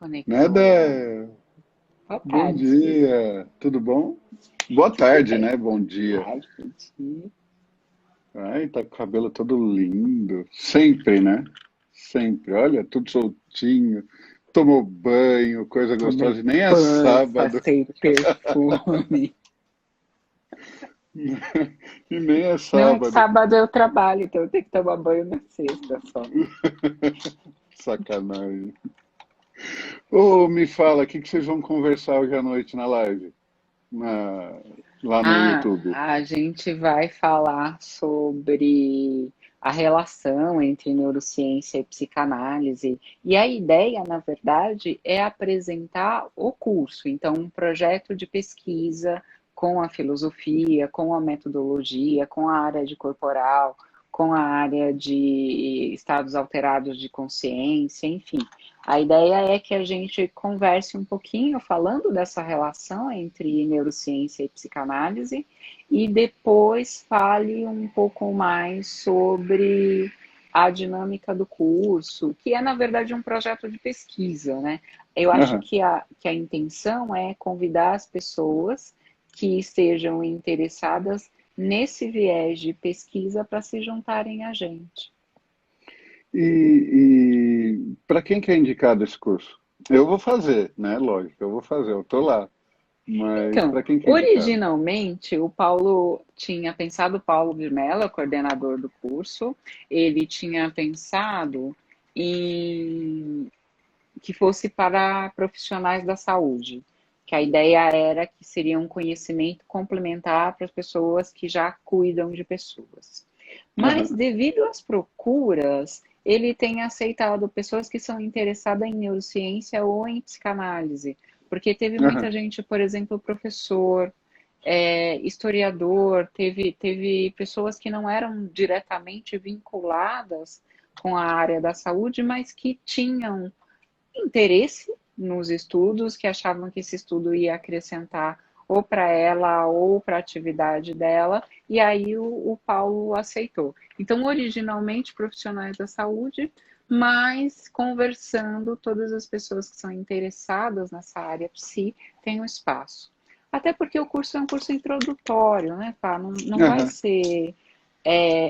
Conexões. Nada. Boa Bom tarde. dia. Tudo bom? Boa Tudo tarde, bem? né? Bom dia. Tarde, bom dia. Ai, tá com o cabelo todo lindo. Sempre, né? Sempre. Olha, tudo soltinho. Tomou banho, coisa Tomei gostosa. E nem é banho, sábado. passei perfume. E nem é Não é que sábado. sábado eu trabalho, então eu tenho que tomar banho na sexta só. Sacanagem. Ô, me fala, o que que vocês vão conversar hoje à noite na live? Na- Lá no Ah, YouTube. a gente vai falar sobre a relação entre neurociência e psicanálise. E a ideia, na verdade, é apresentar o curso. Então, um projeto de pesquisa com a filosofia, com a metodologia, com a área de corporal, com a área de estados alterados de consciência, enfim. A ideia é que a gente converse um pouquinho falando dessa relação entre neurociência e psicanálise e depois fale um pouco mais sobre a dinâmica do curso, que é, na verdade, um projeto de pesquisa, né? Eu acho Aham. que a intenção é convidar as pessoas que estejam interessadas nesse viés de pesquisa para se juntarem a gente. E para quem que é indicado esse curso? Eu vou fazer, né? Lógico, eu vou fazer, eu tô lá. Mas Então, para quem que é indicado? originalmente, o Paulo tinha pensado, o Paulo de Mello, coordenador do curso, ele tinha pensado em que fosse para profissionais da saúde, que a ideia era que seria um conhecimento complementar para as pessoas que já cuidam de pessoas. Mas, Aham, devido às procuras, ele tem aceitado pessoas que são interessadas em neurociência ou em psicanálise, porque teve muita aham. gente, por exemplo, professor, historiador, teve pessoas que não eram diretamente vinculadas com a área da saúde, mas que tinham interesse nos estudos, que achavam que esse estudo ia acrescentar ou para ela ou para a atividade dela, e aí o Paulo aceitou. Então, originalmente, profissionais da saúde, mas conversando, todas as pessoas que são interessadas nessa área psi têm um espaço. Até porque o curso é um curso introdutório, né, Pá? Não, não vai Aham. ser.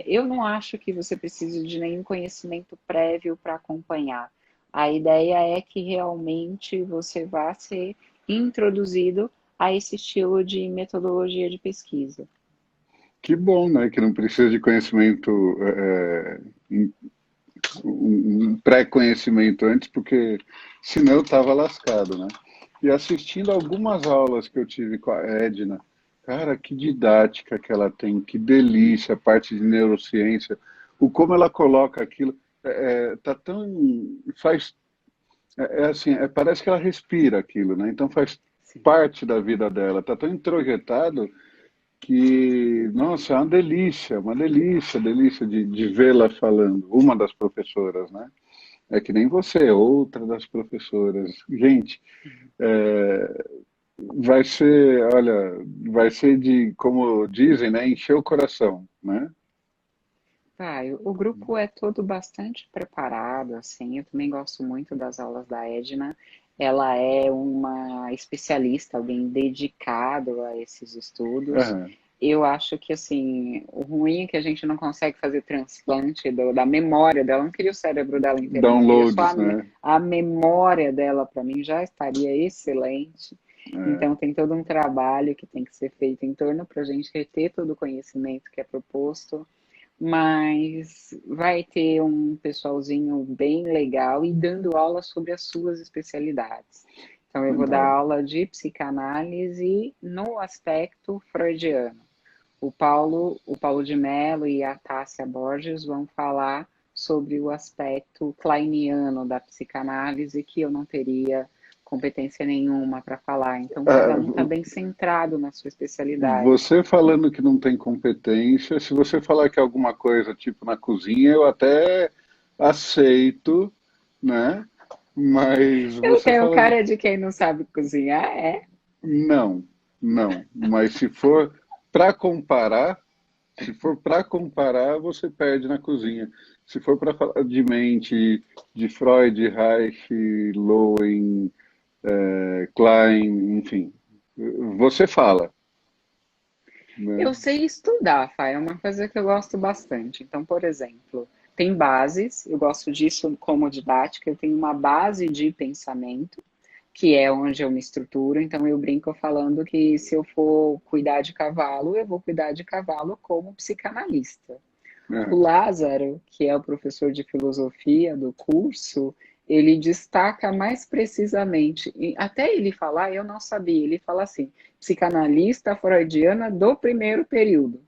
Eu não acho que você precise de nenhum conhecimento prévio para acompanhar. A ideia é que realmente você vá ser introduzido a esse estilo de metodologia de pesquisa. Que bom, né? Que não precisa de conhecimento, um pré-conhecimento antes, porque senão eu estava lascado, né? E assistindo algumas aulas que eu tive com a Edna, cara, que didática que ela tem, que delícia, a parte de neurociência, o como ela coloca aquilo, tá tão, faz, assim, parece que ela respira aquilo, né? Então faz Sim. parte da vida dela, tá tão introjetado que, nossa, é uma delícia, delícia de vê-la falando, uma das professoras, né? É que nem você, outra das professoras. Gente, é, vai ser, olha, vai ser de, como dizem, né, encher o coração, né? Vai, o grupo é todo bastante preparado, assim, eu também gosto muito das aulas da Edna. Ela é uma especialista, alguém dedicado a esses estudos. Aham. Eu acho que, assim, o ruim é que a gente não consegue fazer transplante da memória dela. Eu não queria o cérebro dela inteiro, não. Eu queria só Downloads, né? a memória dela, para mim, já estaria excelente. É. Então, tem todo um trabalho que tem que ser feito em torno para a gente reter todo o conhecimento que é proposto, mas vai ter um pessoalzinho bem legal e dando aula sobre as suas especialidades. Então, eu vou dar Legal. aula de psicanálise no aspecto freudiano. O Paulo de Mello e a Tássia Borges vão falar sobre o aspecto kleiniano da psicanálise, que eu não teria competência nenhuma para falar. Então, cada Ah, um está bem centrado na sua especialidade. você falando que não tem competência, se você falar que é alguma coisa tipo na cozinha, eu até aceito, né? Mas Eu você tenho falando cara de quem não sabe cozinhar, é? não, não. Mas se for para comparar, Se for para comparar, você perde na cozinha. Se for para falar de mente, de Freud, Reich, Lowen, Klein, enfim, você fala, né? Eu sei estudar, Fá, é uma coisa que eu gosto bastante. Então, por exemplo, tem bases, eu gosto disso como didática, eu tenho uma base de pensamento, que é onde eu me estruturo. Então, eu brinco falando que se eu for cuidar de cavalo, eu vou cuidar de cavalo como psicanalista. O É, Lázaro, que é o professor de filosofia do curso, ele destaca mais precisamente, e até ele falar, eu não sabia, ele fala assim, psicanalista freudiana do primeiro período,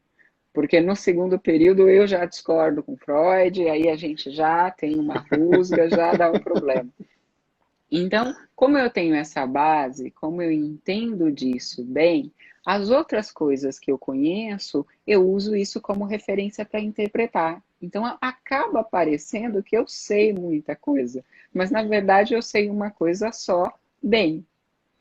porque no segundo período eu já discordo com Freud, aí a gente já tem uma rusga, já dá um problema. Então, como eu tenho essa base, como eu entendo disso bem, as outras coisas que eu conheço, eu uso isso como referência para interpretar. Então, acaba parecendo que eu sei muita coisa, mas na verdade eu sei uma coisa só bem,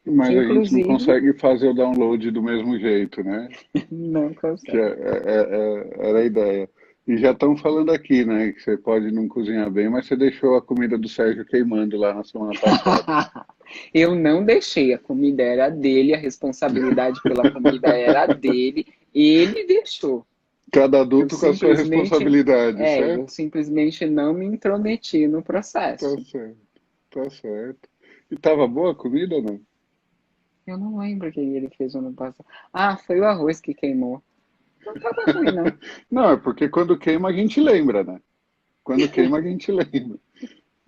que mas a gente não inclusive consegue fazer o download do mesmo jeito, né? não Que consegue. era a ideia. E já estão falando aqui, né, que você pode não cozinhar bem, mas você deixou a comida do Sérgio queimando lá na semana passada. Eu não deixei, a comida era dele, a responsabilidade pela comida era dele, ele deixou. Cada Eu adulto com a sua simplesmente, responsabilidade, eu certo? simplesmente não me intrometi no Tá processo. certo, tá certo. E tava boa a comida ou não? Eu não lembro o que ele fez ano passado. Ah, foi o arroz que queimou. Não estava ruim, não. Não, é porque quando queima a gente lembra, né? Quando queima a gente lembra,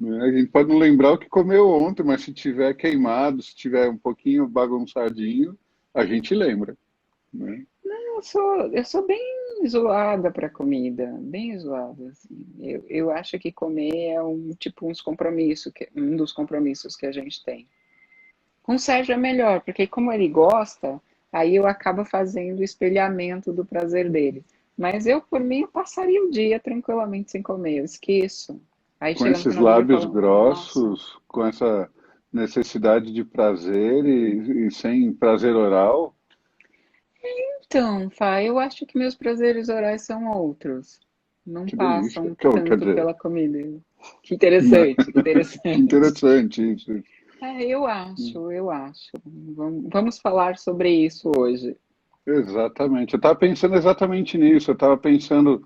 né? A gente pode não lembrar o que comeu ontem, mas se tiver queimado, se tiver um pouquinho bagunçadinho, a gente lembra, né? Eu sou bem zoada para comida, bem zoada, assim. Eu acho que comer é um dos compromissos que a gente tem. Com o Sérgio é melhor, porque como ele gosta, aí eu acabo fazendo o espelhamento do prazer dele. Mas eu, por mim, eu passaria o dia tranquilamente sem comer, eu esqueço. Aí Com chega no esses final do dia e lábios falo, nossa. grossos, com essa necessidade de prazer e sem prazer oral, Então, Fá, eu acho que meus prazeres orais são outros. Não que delícia. passam Quer tanto dizer, pela comida. Que né? interessante, que Que interessante. interessante isso. Eu acho, eu acho. Vamos falar sobre isso hoje. Exatamente. Eu estava pensando exatamente nisso. Eu estava pensando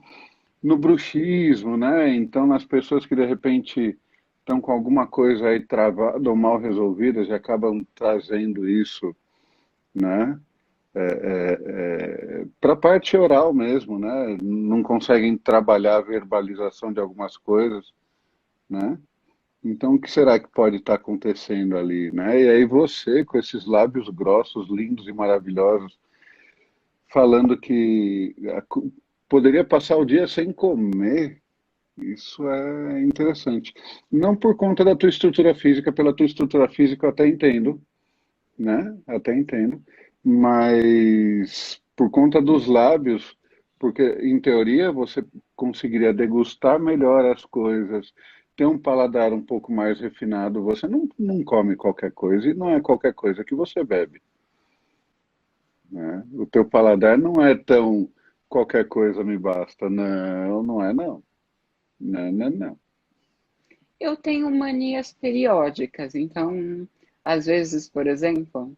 no bruxismo, né? Então, nas pessoas que de repente estão com alguma coisa aí travada ou mal resolvidas e acabam trazendo isso, né? Para a parte oral mesmo, né? Não conseguem trabalhar a verbalização de algumas coisas, né? Então, o que será que pode estar acontecendo ali, né? E aí você, com esses lábios grossos, lindos e maravilhosos, falando que poderia passar o dia sem comer, isso é interessante. Não por conta da tua estrutura física, pela tua estrutura física eu até entendo, né? Até entendo, mas por conta dos lábios, porque em teoria você conseguiria degustar melhor as coisas, ter um paladar um pouco mais refinado. Você não come qualquer coisa e não é qualquer coisa que você bebe, né? O teu paladar não é tão qualquer coisa me basta. Não, não é não. Não, não, não. Eu tenho manias periódicas, então, às vezes, por exemplo,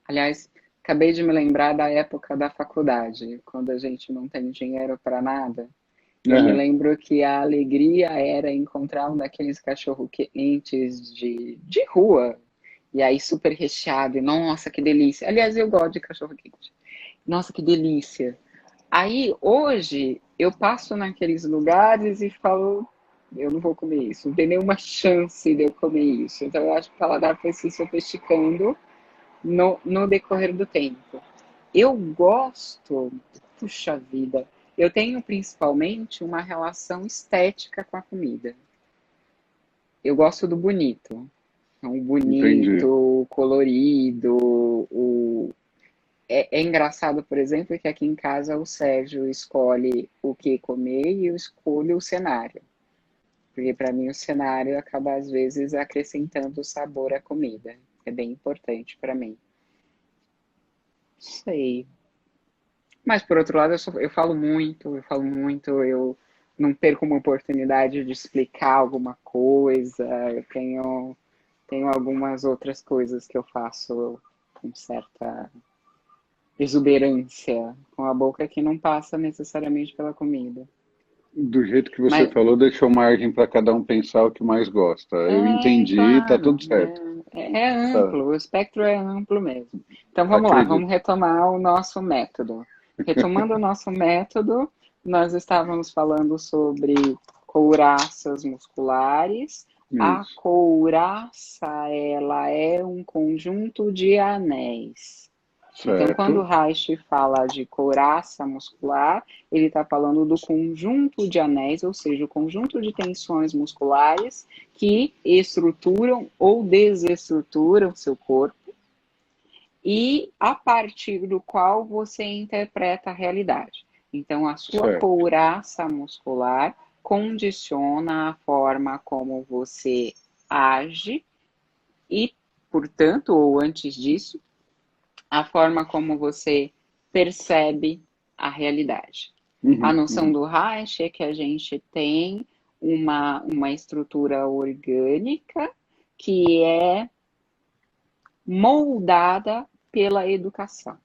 aliás, acabei de me lembrar da época da faculdade, quando a gente não tem dinheiro para nada. Eu me Aham. lembro que a alegria era encontrar um daqueles cachorro-quentes de rua, e aí super recheado, e nossa, que delícia. Aliás, eu gosto de cachorro-quente. Nossa, que delícia. Aí, hoje, eu passo naqueles lugares e falo, eu não vou comer isso, não tem nenhuma chance de eu comer isso. Então, eu acho que o paladar foi se sofisticando no decorrer do tempo. Eu gosto, puxa vida, eu tenho principalmente uma relação estética com a comida. Eu gosto do bonito. Então, o Entendi. bonito, o colorido, é engraçado, por exemplo, que aqui em casa o Sérgio escolhe o que comer e eu escolho o cenário. Porque para mim o cenário acaba às vezes acrescentando sabor à comida. É bem importante para mim. Sei. Mas, por outro lado, eu falo muito, eu não perco uma oportunidade de explicar alguma coisa, eu tenho algumas outras coisas que eu faço com certa exuberância com a boca que não passa necessariamente pela comida. Do jeito que você Mas falou, deixou margem para cada um pensar o que mais gosta. Eu é entendi, tá claro, tudo certo. é Tá, amplo, o espectro é amplo mesmo. Então vamos lá, vamos acredito. retomar o nosso método. Retomando o nosso método, nós estávamos falando sobre couraças musculares. A Isso, couraça, ela é um conjunto de anéis. Então, quando o certo, Reich fala de couraça muscular, ele está falando do conjunto de anéis, ou seja, o conjunto de tensões musculares que estruturam ou desestruturam seu corpo e a partir do qual você interpreta a realidade. Então, a sua certo. couraça muscular condiciona a forma como você age e, portanto, ou antes disso, a forma como você percebe a realidade. A Uhum, noção uhum, do Reich é que a gente tem uma estrutura orgânica que é moldada pela educação.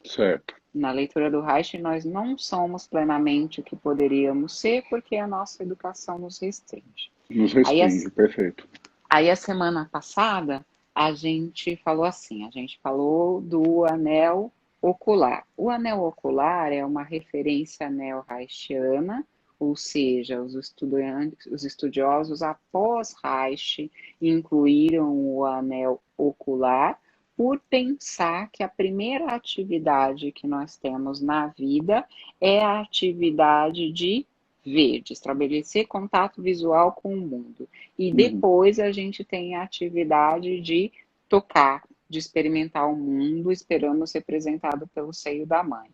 certo. Na leitura do Reich, nós não somos plenamente o que poderíamos ser porque a nossa educação nos restringe. Nos Aí, restringe, perfeito. Aí a semana passada a gente falou assim, a gente falou do anel ocular. O anel ocular é uma referência neo-reichiana, ou seja, os estudiosos após Reich incluíram o anel ocular por pensar que a primeira atividade que nós temos na vida é a atividade de ver, de estabelecer contato visual com o mundo. E Uhum, depois a gente tem a atividade de tocar, de experimentar o mundo, esperando ser representado pelo seio da mãe.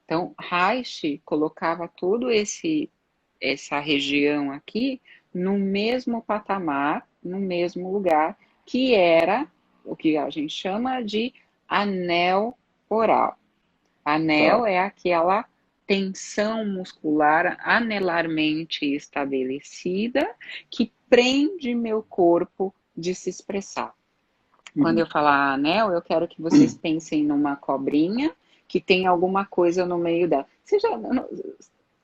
Então, Reich colocava todo essa região aqui no mesmo patamar, no mesmo lugar, que era o que a gente chama de anel oral. Anel tá. é aquela tensão muscular anelarmente estabelecida que prende meu corpo de se expressar. Quando eu Uhum. falar anel, eu quero que vocês pensem numa cobrinha que tem alguma coisa no meio dela. Você já,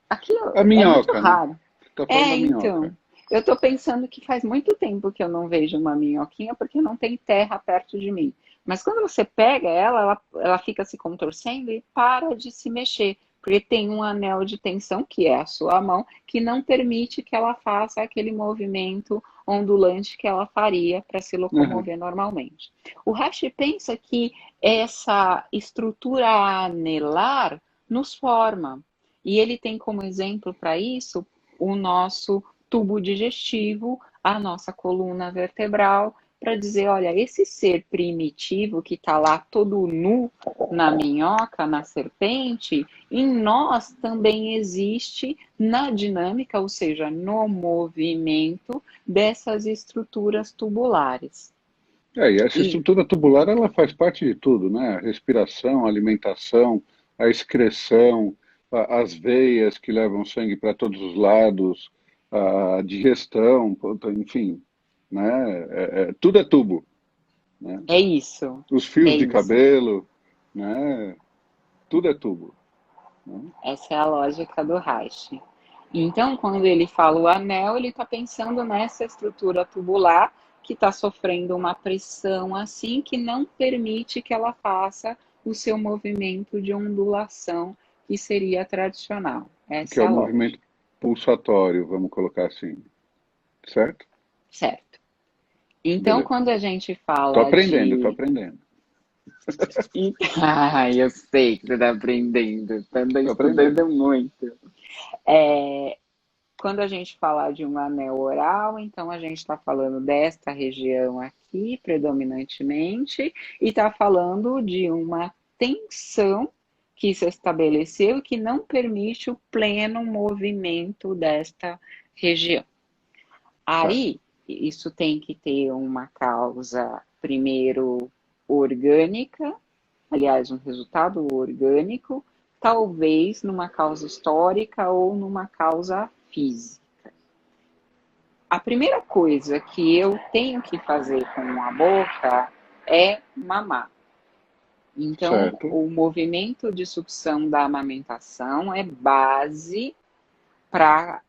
aqui A é muito minhoca, né? raro. Você tá falando É, da minhoca. então. Eu estou pensando que faz muito tempo que eu não vejo uma minhoquinha porque não tem terra perto de mim. Mas quando você pega ela fica se contorcendo e para de se mexer, porque tem um anel de tensão, que é a sua mão, que não permite que ela faça aquele movimento ondulante que ela faria para se Uhum. locomover normalmente. O Reich pensa que essa estrutura anelar nos forma. E ele tem como exemplo para isso o nosso tubo digestivo, a nossa coluna vertebral, para dizer, olha, esse ser primitivo que está lá todo nu na minhoca, na serpente, em nós também existe na dinâmica, ou seja, no movimento dessas estruturas tubulares. É, e essa E estrutura tubular, ela faz parte de tudo, né? A respiração, a alimentação, a excreção, as veias que levam sangue para todos os lados, a digestão, puta, enfim, né? Tudo é tubo, né? é isso, Os é fios de isso. cabelo, né? Tudo é tubo, né? Essa é a lógica do Reich. Então, quando ele fala o anel, ele está pensando nessa estrutura tubular que está sofrendo uma pressão assim que não permite que ela faça o seu movimento de ondulação que seria tradicional. Que é Essa é o a lógica, movimento pulsatório, vamos colocar assim, certo? certo? Então, Beleza. quando a gente Tô fala aprendendo, tô de. aprendendo, Eu sei que você está aprendendo, você está tô aprendendo. estudando muito. É, Quando a gente fala de um anel oral, então a gente está falando desta região aqui, predominantemente, e está falando de uma tensão que se estabeleceu e que não permite o pleno movimento desta região. Tá. Aí, isso tem que ter uma causa, primeiro, orgânica, aliás, um resultado orgânico, talvez numa causa histórica ou numa causa física. A primeira coisa que eu tenho que fazer com a boca é mamar. Então, Certo. o movimento de sucção da amamentação é base para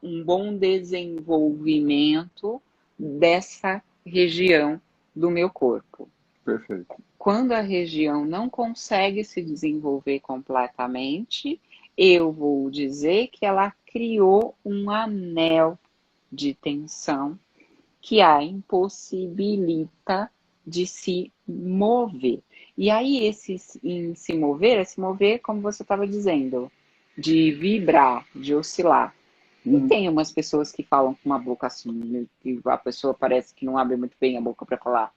um bom desenvolvimento dessa região do meu corpo. Perfeito. Quando a região não consegue se desenvolver completamente, eu vou dizer que ela criou um anel de tensão que a impossibilita de se mover. E aí, em se mover, é se mover, como você estava dizendo, de vibrar, de oscilar. E tem umas pessoas que falam com uma boca assim, e a pessoa parece que não abre muito bem a boca para falar.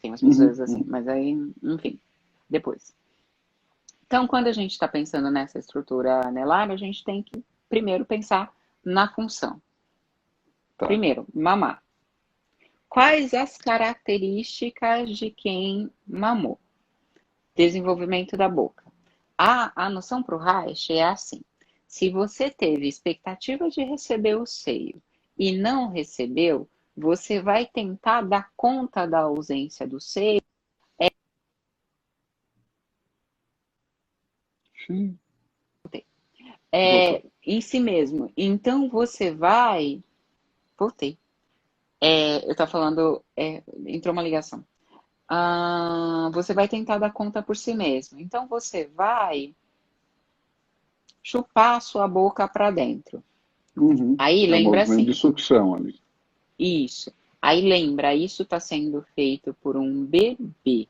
Tem umas pessoas assim, mas aí, enfim, depois. Então, quando a gente está pensando nessa estrutura anelar, a gente tem que primeiro pensar na função. Tá. Primeiro, mamar. Quais as características de quem mamou? Desenvolvimento da boca. A noção para o Reich é assim. Se você teve expectativa de receber o seio e não recebeu, você vai tentar dar conta da ausência do seio. Sim. É, Voltou. em si mesmo. Então você vai. Voltei. Eu tô falando. Entrou uma ligação. Você vai tentar dar conta por si mesmo. Então você vai chupar a sua boca para dentro. Aí É um lembra movimento de assim. sucção ali. Isso. Aí lembra, isso está sendo feito por um bebê.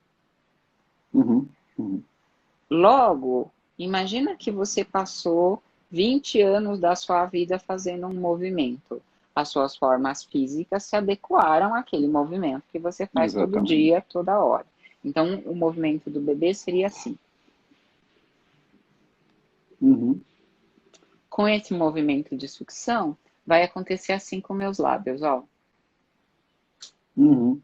Uhum. Uhum. Logo, imagina que você passou 20 anos da sua vida fazendo um movimento. As suas formas físicas se adequaram àquele movimento que você faz todo Exatamente. dia, toda hora. Então, o movimento do bebê seria assim. Uhum. Com esse movimento de sucção, vai acontecer assim com meus lábios, ó. Uhum.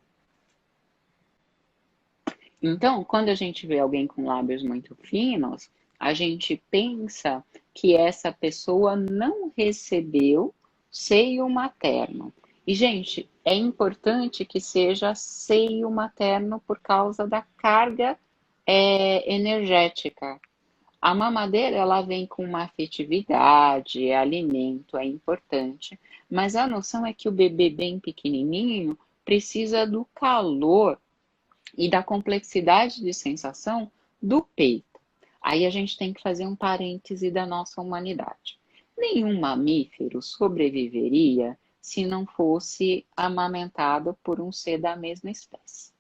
Então, quando a gente vê alguém com lábios muito finos, a gente pensa que essa pessoa não recebeu seio materno. E, gente, é importante que seja seio materno por causa da carga energética. A mamadeira, ela vem com uma afetividade, é alimento, é importante, mas a noção é que o bebê bem pequenininho precisa do calor e da complexidade de sensação do peito. Aí a gente tem que fazer um parêntese da nossa humanidade. Nenhum mamífero sobreviveria se não fosse amamentado por um ser da mesma espécie.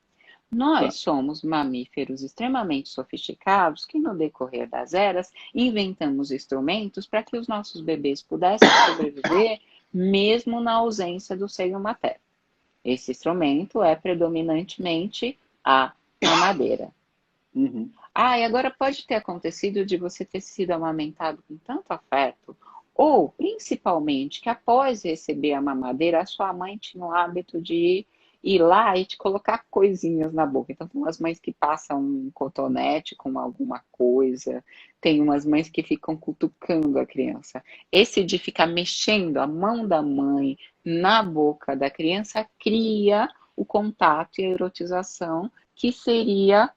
Tá. Nós somos mamíferos extremamente sofisticados que, no decorrer das eras, inventamos instrumentos para que os nossos bebês pudessem sobreviver mesmo na ausência do seio materno. Esse instrumento é predominantemente a mamadeira. Uhum. E agora pode ter acontecido de você ter sido amamentado com tanto afeto, ou principalmente que após receber a mamadeira, a sua mãe tinha o hábito de ir lá e te colocar coisinhas na boca. Então, tem umas mães que passam um cotonete com alguma coisa, tem umas mães que ficam cutucando a criança. Esse de ficar mexendo a mão da mãe na boca da criança cria o contato e a erotização que seria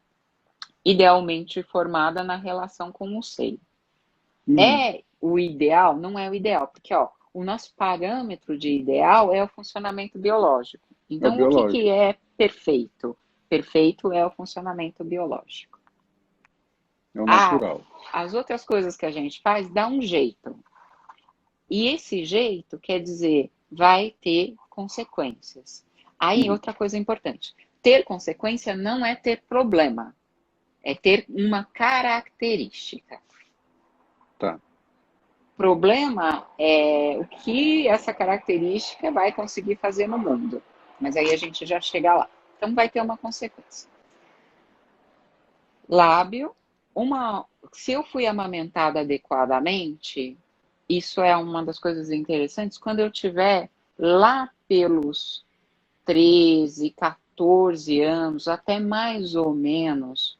idealmente formada na relação com o seio. Uhum. É o ideal? Não é o ideal, porque o nosso parâmetro de ideal é o funcionamento biológico. É Então, o que, que biológico. é perfeito? Perfeito é o funcionamento biológico. É o natural. As outras coisas que a gente faz dá um jeito. E esse jeito quer dizer, vai ter consequências. Aí, Uhum. outra coisa importante: ter consequência não é ter problema, é ter uma característica. Tá. Problema é o que essa característica vai conseguir fazer no mundo. Mas aí a gente já chega lá. Então vai ter uma consequência. Lábio, se eu fui amamentada adequadamente, isso é uma das coisas interessantes. Quando eu tiver lá pelos 13, 14 anos, até mais ou menos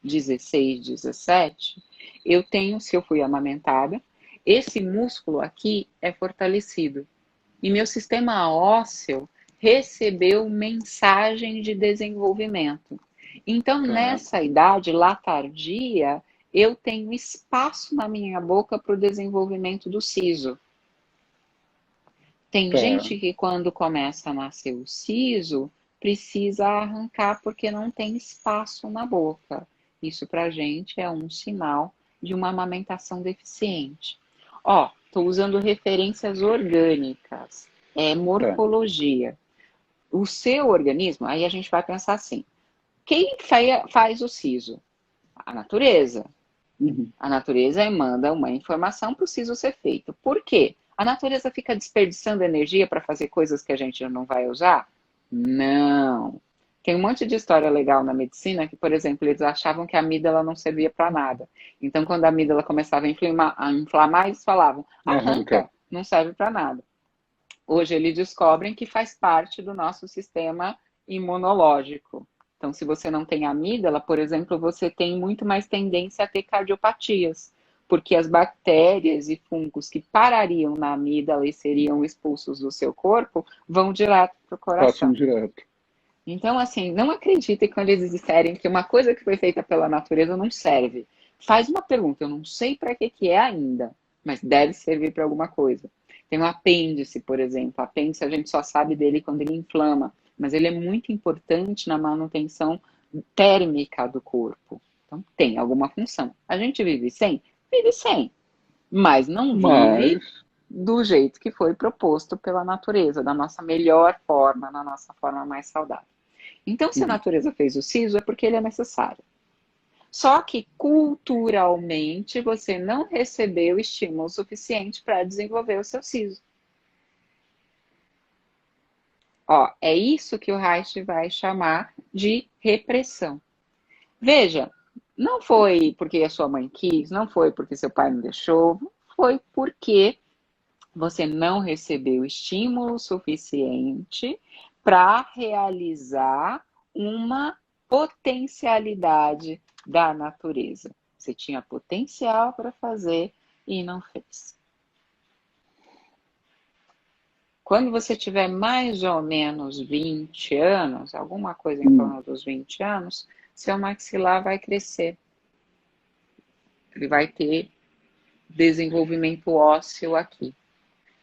16, 17, eu tenho, se eu fui amamentada, esse músculo aqui é fortalecido. E meu sistema ósseo recebeu mensagem de desenvolvimento. Então, Tá, nessa idade lá tardia, eu tenho espaço na minha boca para o desenvolvimento do siso. Tem tá. gente que quando começa a nascer o siso, precisa arrancar porque não tem espaço na boca. Isso para a gente é um sinal de uma amamentação deficiente. Ó, estou usando referências orgânicas, é Tá. morfologia. O seu organismo, aí a gente vai pensar assim: quem faz o siso? A natureza. Uhum. A natureza manda uma informação para o siso ser feito. Por quê? A natureza fica desperdiçando energia para fazer coisas que a gente não vai usar? Não. Tem um monte de história legal na medicina que, por exemplo, eles achavam que a amígdala não servia para nada. Então, quando a amígdala começava a inflamar, eles falavam: Arranca. arranca, não serve para nada. Hoje eles descobrem que faz parte do nosso sistema imunológico. Então, se você não tem amígdala, por exemplo, você tem muito mais tendência a ter cardiopatias, porque as bactérias e fungos que parariam na amígdala e seriam expulsos do seu corpo vão direto para o Passam coração. direto. Então, assim, não acreditem quando eles disserem que uma coisa que foi feita pela natureza não serve. Faz uma pergunta, eu não sei para que é ainda, mas deve servir para alguma coisa. Tem um apêndice, por exemplo. Apêndice a gente só sabe dele quando ele inflama, mas ele é muito importante na manutenção térmica do corpo. Então, tem alguma função. A gente vive sem? Vive sem, mas não vive Mas, do jeito que foi proposto pela natureza, da nossa melhor forma, na nossa forma mais saudável. Então, se a uhum. natureza fez o siso, é porque ele é necessário. Só que culturalmente você não recebeu estímulo suficiente para desenvolver o seu siso. Ó, é isso que o Reich vai chamar de repressão. Veja, não foi porque a sua mãe quis, não foi porque seu pai não deixou, foi porque você não recebeu estímulo suficiente para realizar uma potencialidade da natureza. Você tinha potencial para fazer e não fez. Quando você tiver mais ou menos 20 anos, alguma coisa em Hum. torno dos 20 anos, seu maxilar vai crescer. Ele vai ter desenvolvimento ósseo aqui.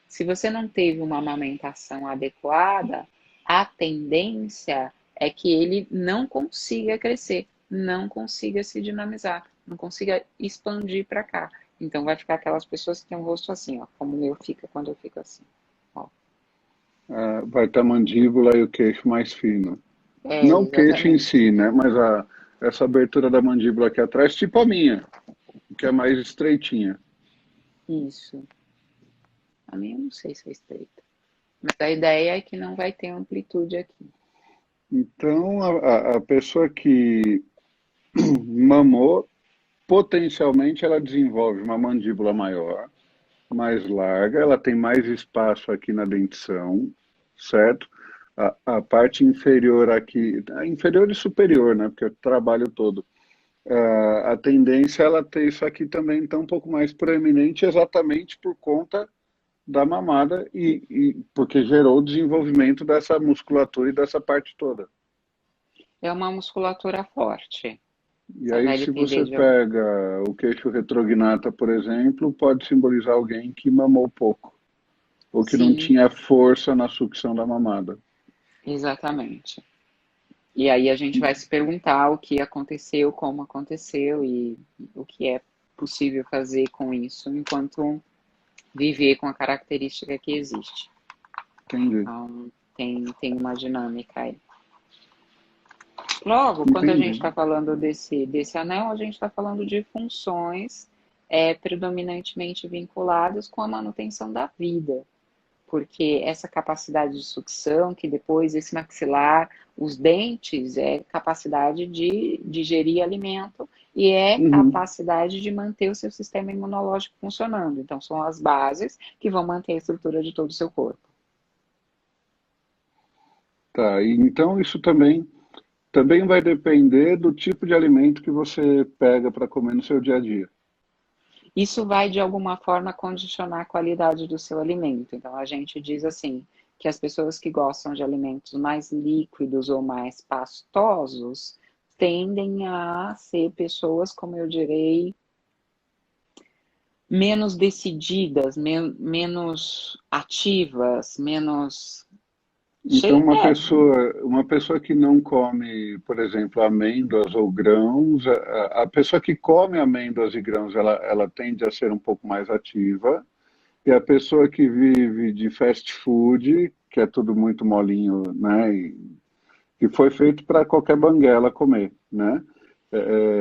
Se você não teve uma amamentação adequada, a tendência é que ele não consiga crescer, não consiga se dinamizar, não consiga expandir para cá. Então vai ficar aquelas pessoas que têm um rosto assim, ó, como o meu fica quando eu fico assim. Ó. Vai ter a mandíbula e o queixo mais fino. É, Não o queixo em exatamente. si, né? Mas essa abertura da mandíbula aqui atrás, tipo a minha, que é mais estreitinha. Isso. A minha eu não sei se é estreita. Mas a ideia é que não vai ter amplitude aqui. Então, a pessoa que mamou, potencialmente ela desenvolve uma mandíbula maior, mais larga, ela tem mais espaço aqui na dentição, certo? A parte inferior aqui, a inferior e superior, né? Porque eu trabalho todo. A tendência é ela ter isso aqui também então um pouco mais proeminente, exatamente por conta da mamada e porque gerou o desenvolvimento dessa musculatura e dessa parte toda. É uma musculatura forte. E Você aí, vai se depender você de. pega o queixo retrognata, por exemplo, pode simbolizar alguém que mamou pouco, ou que não Sim, tinha força na sucção da mamada. exatamente. E aí a gente vai se perguntar o que aconteceu, como aconteceu e o que é possível fazer com isso enquanto viver com a característica que existe. Entendi. Então, tem uma dinâmica aí. Logo, quando a gente Entendi. está falando desse anel, a gente está falando de funções predominantemente vinculadas com a manutenção da vida. Porque essa capacidade de sucção, que depois esse maxilar, os dentes, é capacidade de digerir alimento e é Uhum. capacidade de manter o seu sistema imunológico funcionando. Então, são as bases que vão manter a estrutura de todo o seu corpo. Tá, e então isso também. também vai depender do tipo de alimento que você pega para comer no seu dia a dia. Isso vai, de alguma forma, condicionar a qualidade do seu alimento. Então, a gente diz assim, que as pessoas que gostam de alimentos mais líquidos ou mais pastosos tendem a ser pessoas, como eu direi, menos decididas, menos ativas, menos Então, cheia, uma pessoa que não come, por exemplo, amêndoas ou grãos, a pessoa que come amêndoas e grãos, ela tende a ser um pouco mais ativa, e a pessoa que vive de fast food, que é tudo muito molinho, né, e que foi feito para qualquer banguela comer, né?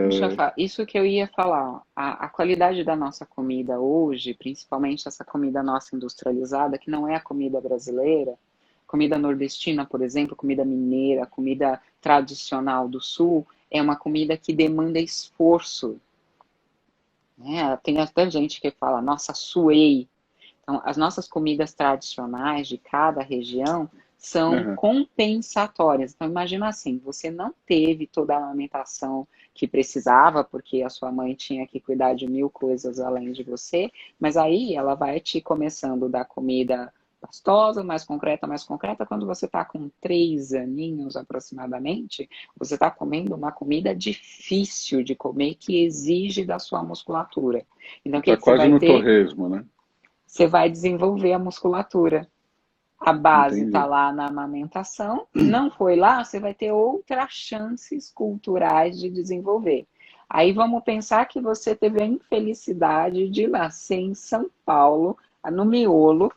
deixa eu É, falar, isso que eu ia falar, a qualidade da nossa comida hoje, principalmente essa comida nossa industrializada, que não é a comida brasileira, comida nordestina, por exemplo, comida mineira, comida tradicional do sul, é uma comida que demanda esforço, né? Tem até gente que fala, nossa, suei. Então, as nossas comidas tradicionais de cada região são aham. compensatórias. Então, imagina assim, você não teve toda a alimentação que precisava, porque a sua mãe tinha que cuidar de mil coisas além de você, mas aí ela vai te começando da comida pastosa, mais concreta. Quando você está com 3 aninhos aproximadamente, você está comendo uma comida difícil de comer que exige da sua musculatura. Então, o que Tá que você quase vai no ter? torresmo, né? Você vai desenvolver a musculatura. A base está Entendi. lá na amamentação, não foi lá, você vai ter outras chances culturais de desenvolver. Aí vamos pensar que você teve a infelicidade de nascer em São Paulo, no miolo,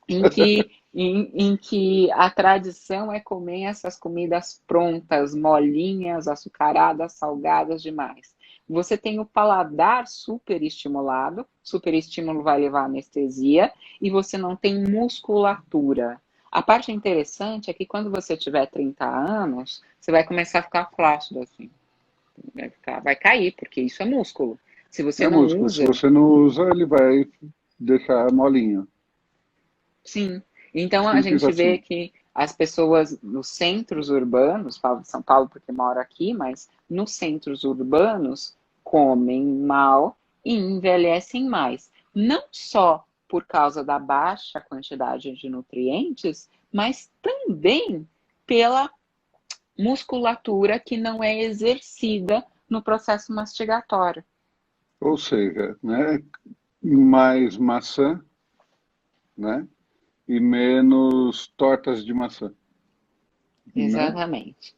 em que a tradição é comer essas comidas prontas, molinhas, açucaradas, salgadas demais. Você tem o paladar super estimulado, super estímulo vai levar à anestesia, e você não tem musculatura. A parte interessante é que quando você tiver 30 anos, você vai começar a ficar flácido assim. Vai cair, porque isso é músculo. Se você É não músculo. Se usa, você não usa, ele vai deixar molinho. sim. Então a Simples gente vê assim. que as pessoas nos centros urbanos, falo de São Paulo porque moro aqui, mas nos centros urbanos comem mal e envelhecem mais. Não só por causa da baixa quantidade de nutrientes, mas também pela musculatura que não é exercida no processo mastigatório. Ou seja, né, mais maçã, né, e menos tortas de maçã, né? Exatamente.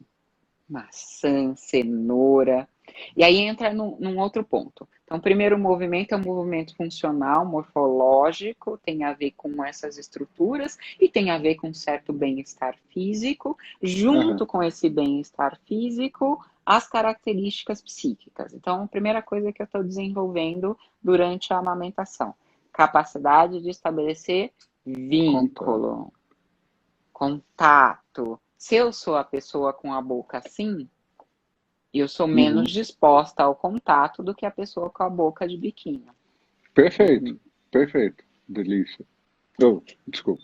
Maçã, cenoura. E aí entra num outro ponto. Então, o primeiro movimento é um movimento funcional, morfológico, tem a ver com essas estruturas e tem a ver com certo bem-estar físico. Aham, Junto com esse bem-estar físico, as características psíquicas. Então, a primeira coisa que eu estou desenvolvendo durante a amamentação, capacidade de estabelecer contato. vínculo, contato. Se eu sou a pessoa com a boca assim, eu sou menos Uhum. disposta ao contato do que a pessoa com a boca de biquinho. Perfeito, perfeito. Delícia. Oh, desculpa,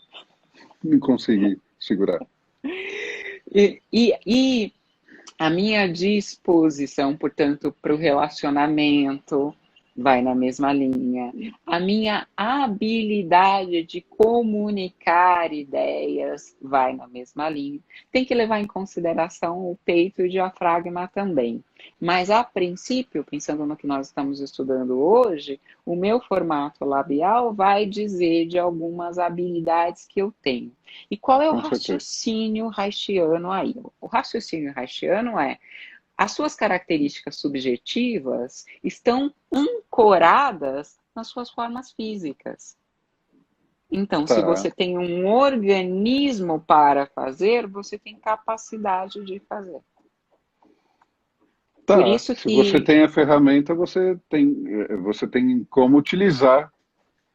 não consegui segurar. E a minha disposição, portanto, para o relacionamento vai na mesma linha. A minha habilidade de comunicar ideias vai na mesma linha. Tem que levar em consideração o peito e o diafragma também. Mas, a princípio, pensando no que nós estamos estudando hoje, o meu formato labial vai dizer de algumas habilidades que eu tenho. E qual é o Com certeza. raciocínio haitiano aí? O raciocínio haitiano é as suas características subjetivas estão ancoradas nas suas formas físicas. Então, se Tá, você tem um organismo para fazer, você tem capacidade de fazer. Por tá. isso Se você que tem a ferramenta, você tem como utilizar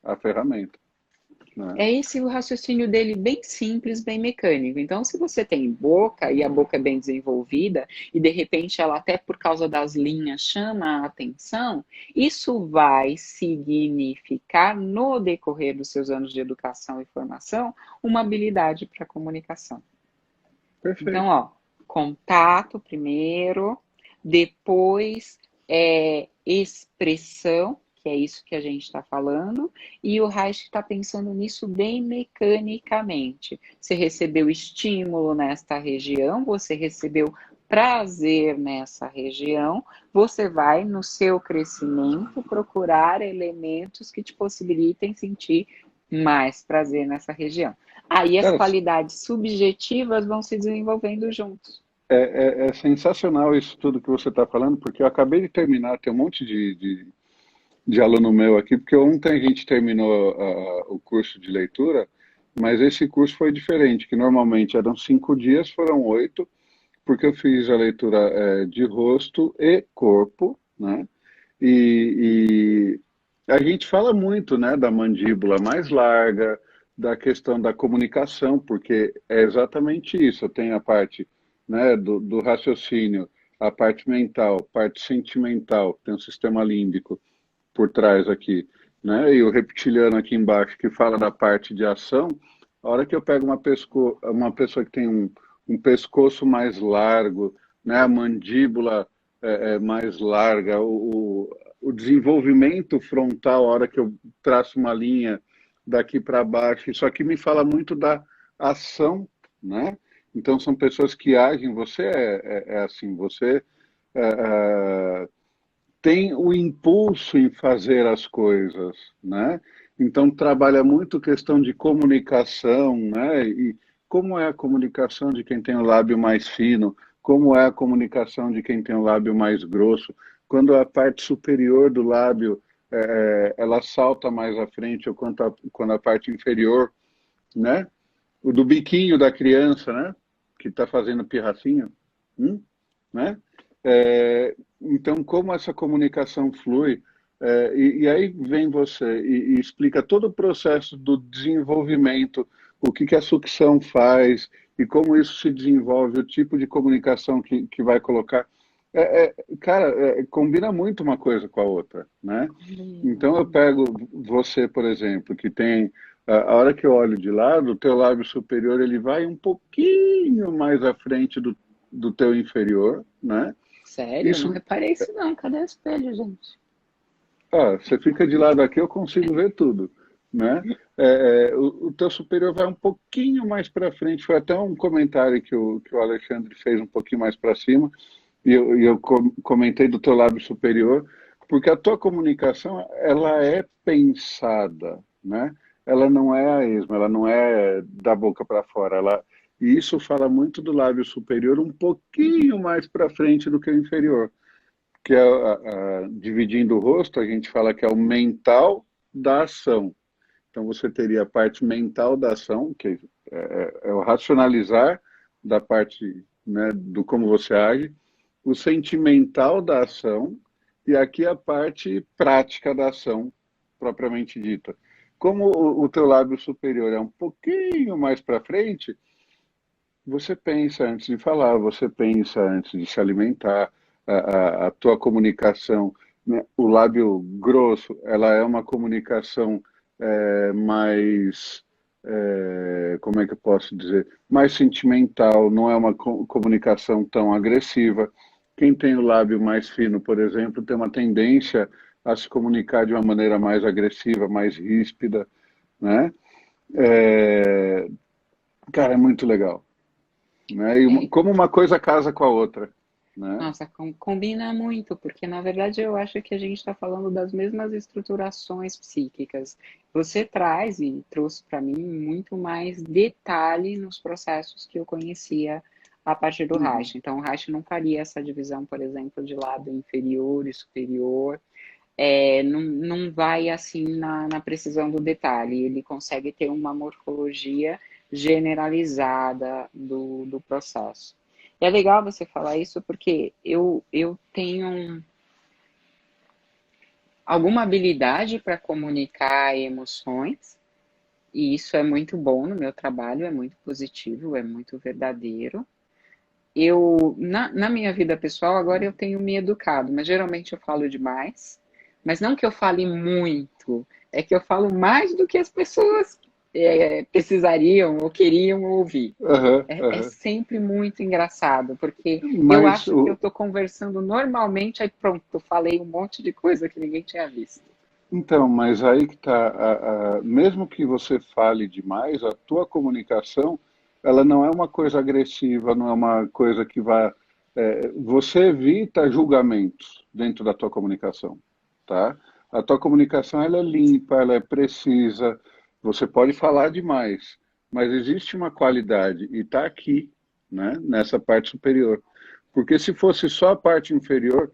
a ferramenta, né? é esse o raciocínio dele, bem simples, bem mecânico. Então, se você tem boca e a boca é bem desenvolvida e de repente ela até por causa das linhas chama a atenção, isso vai significar no decorrer dos seus anos de educação e formação uma habilidade para comunicação. Então, Perfeito. ó, contato primeiro, depois expressão, que é isso que a gente está falando, e o Reich está pensando nisso bem mecanicamente. Você recebeu estímulo nesta região, você recebeu prazer nessa região, você vai, no seu crescimento, procurar elementos que te possibilitem sentir mais prazer nessa região. Aí as Cara, qualidades subjetivas vão se desenvolvendo juntos. é sensacional isso tudo que você está falando, porque eu acabei de terminar, tem um monte de aluno meu aqui, porque ontem a gente terminou o curso de leitura, mas esse curso foi diferente, que normalmente eram 5 dias, foram 8, porque eu fiz a leitura de rosto e corpo, né? E a gente fala muito, né, da mandíbula mais larga, da questão da comunicação, porque é exatamente isso. Tem a parte, né, do raciocínio, a parte mental, parte sentimental, tem o sistema límbico por trás aqui, né, e o reptiliano aqui embaixo, que fala da parte de ação. A hora que eu pego uma pessoa que tem um pescoço mais largo, né, a mandíbula mais larga, o desenvolvimento frontal, a hora que eu traço uma linha daqui para baixo, isso aqui me fala muito da ação, né? Então são pessoas que agem, você é assim, você é, é, tem o impulso em fazer as coisas, né? Então trabalha muito questão de comunicação, né? E como é a comunicação de quem tem o lábio mais fino, como é a comunicação de quem tem o lábio mais grosso, quando a parte superior do lábio ela salta mais à frente, ou quando a parte inferior, né? O do biquinho da criança, né? Que está fazendo pirracinho, né? Então, como essa comunicação flui, e aí vem você e explica todo o processo do desenvolvimento, o que a sucção faz e como isso se desenvolve, o tipo de comunicação que vai colocar. Cara, combina muito uma coisa com a outra, né? Então eu pego você, por exemplo, que tem a hora que eu olho de lado, o teu lábio superior ele vai um pouquinho mais à frente do teu inferior, né? Sério? Não Isso, reparei isso não. Cadê o espelho, gente? você fica de lado aqui, eu consigo ver tudo, né? O teu superior vai um pouquinho mais para frente. Foi até um comentário que o Alexandre fez um pouquinho mais para cima, e eu comentei do teu lábio superior, porque a tua comunicação, ela é pensada, né? Ela não é a esmo, ela não é da boca para fora, e isso fala muito do lábio superior um pouquinho mais para frente do que o inferior, que é dividindo o rosto, a gente fala que é o mental da ação. Então você teria a parte mental da ação, que é o racionalizar da parte, né, do como você age, o sentimental da ação e aqui a parte prática da ação propriamente dita. Como o teu lábio superior é um pouquinho mais para frente, você pensa antes de falar, você pensa antes de se alimentar, a tua comunicação, né? O lábio grosso, ela é uma comunicação mais, como é que eu posso dizer, mais sentimental, não é uma comunicação tão agressiva. Quem tem o lábio mais fino, por exemplo, tem uma tendência a se comunicar de uma maneira mais agressiva, mais ríspida, né? É, cara, é muito legal, né? E É, como uma coisa casa com a outra, né? nossa, combina muito, porque na verdade eu acho que a gente está falando das mesmas estruturações psíquicas. Você traz e trouxe para mim muito mais detalhe nos processos que eu conhecia a partir do Uhum. Reich. Então, o Reich não faria essa divisão, por exemplo, de lado inferior e superior. Não vai assim na precisão do detalhe. Ele consegue ter uma morfologia generalizada do processo. E é legal você falar isso porque eu tenho alguma habilidade para comunicar emoções, e isso é muito bom no meu trabalho, é muito positivo, é muito verdadeiro. Na minha vida pessoal, agora eu tenho me educado, mas geralmente eu falo demais. Mas não que eu fale muito, é que eu falo mais do que as pessoas precisariam ou queriam ouvir. Aham, É aham. sempre muito engraçado, porque eu Mas, acho que eu estou conversando normalmente, aí pronto, eu falei um monte de coisa que ninguém tinha visto. então, mas aí que tá, mesmo que você fale demais, a tua comunicação, ela não é uma coisa agressiva, não é uma coisa que vai, você evita julgamentos dentro da tua comunicação, tá? A tua comunicação, ela é limpa, ela é precisa, você pode falar demais, mas existe uma qualidade e está aqui, né, nessa parte superior. Porque se fosse só a parte inferior,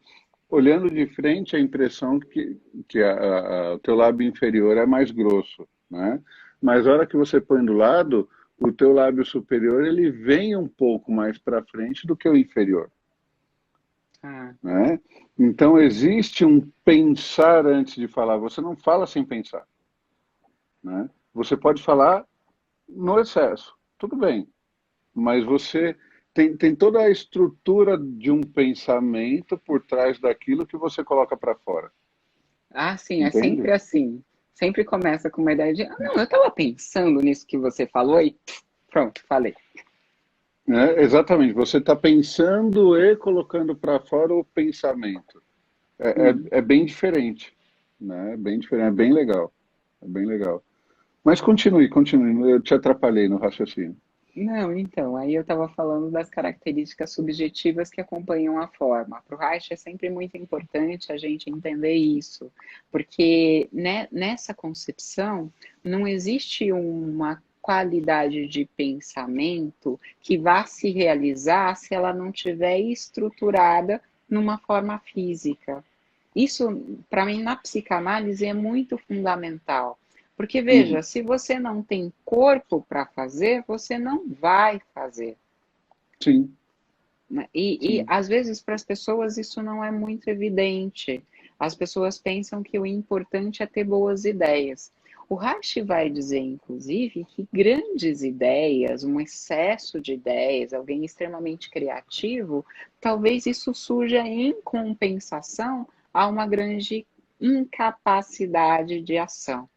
olhando de frente, a impressão que o teu lábio inferior é mais grosso, né? Mas a hora que você põe do lado, o teu lábio superior ele vem um pouco mais para frente do que o inferior, Ah, né? Então existe um pensar antes de falar. Você não fala sem pensar, né? Você pode falar no excesso, tudo bem, mas você tem toda a estrutura de um pensamento por trás daquilo que você coloca para fora, sim, é entende? sempre assim. Sempre começa com uma ideia de, não, eu estava pensando nisso que você falou e pronto, falei. É, exatamente, você está pensando e colocando para fora o pensamento. Hum. É bem diferente, né? É bem diferente, é bem legal. É bem legal. Mas continue, continue. Eu te atrapalhei no raciocínio. Não, então, aí eu estava falando das características subjetivas que acompanham a forma. Para o Reich é sempre muito importante a gente entender isso, porque nessa concepção não existe uma qualidade de pensamento que vá se realizar se ela não tiver estruturada numa forma física. Isso, para mim, na psicanálise é muito fundamental. Porque, veja, Uhum. se você não tem corpo para fazer, você não vai fazer. Sim, Né? E sim. às vezes, para as pessoas, isso não é muito evidente. As pessoas pensam que o importante é ter boas ideias. O Reich vai dizer, inclusive, que grandes ideias, um excesso de ideias, alguém extremamente criativo, talvez isso surja em compensação a uma grande incapacidade de ação.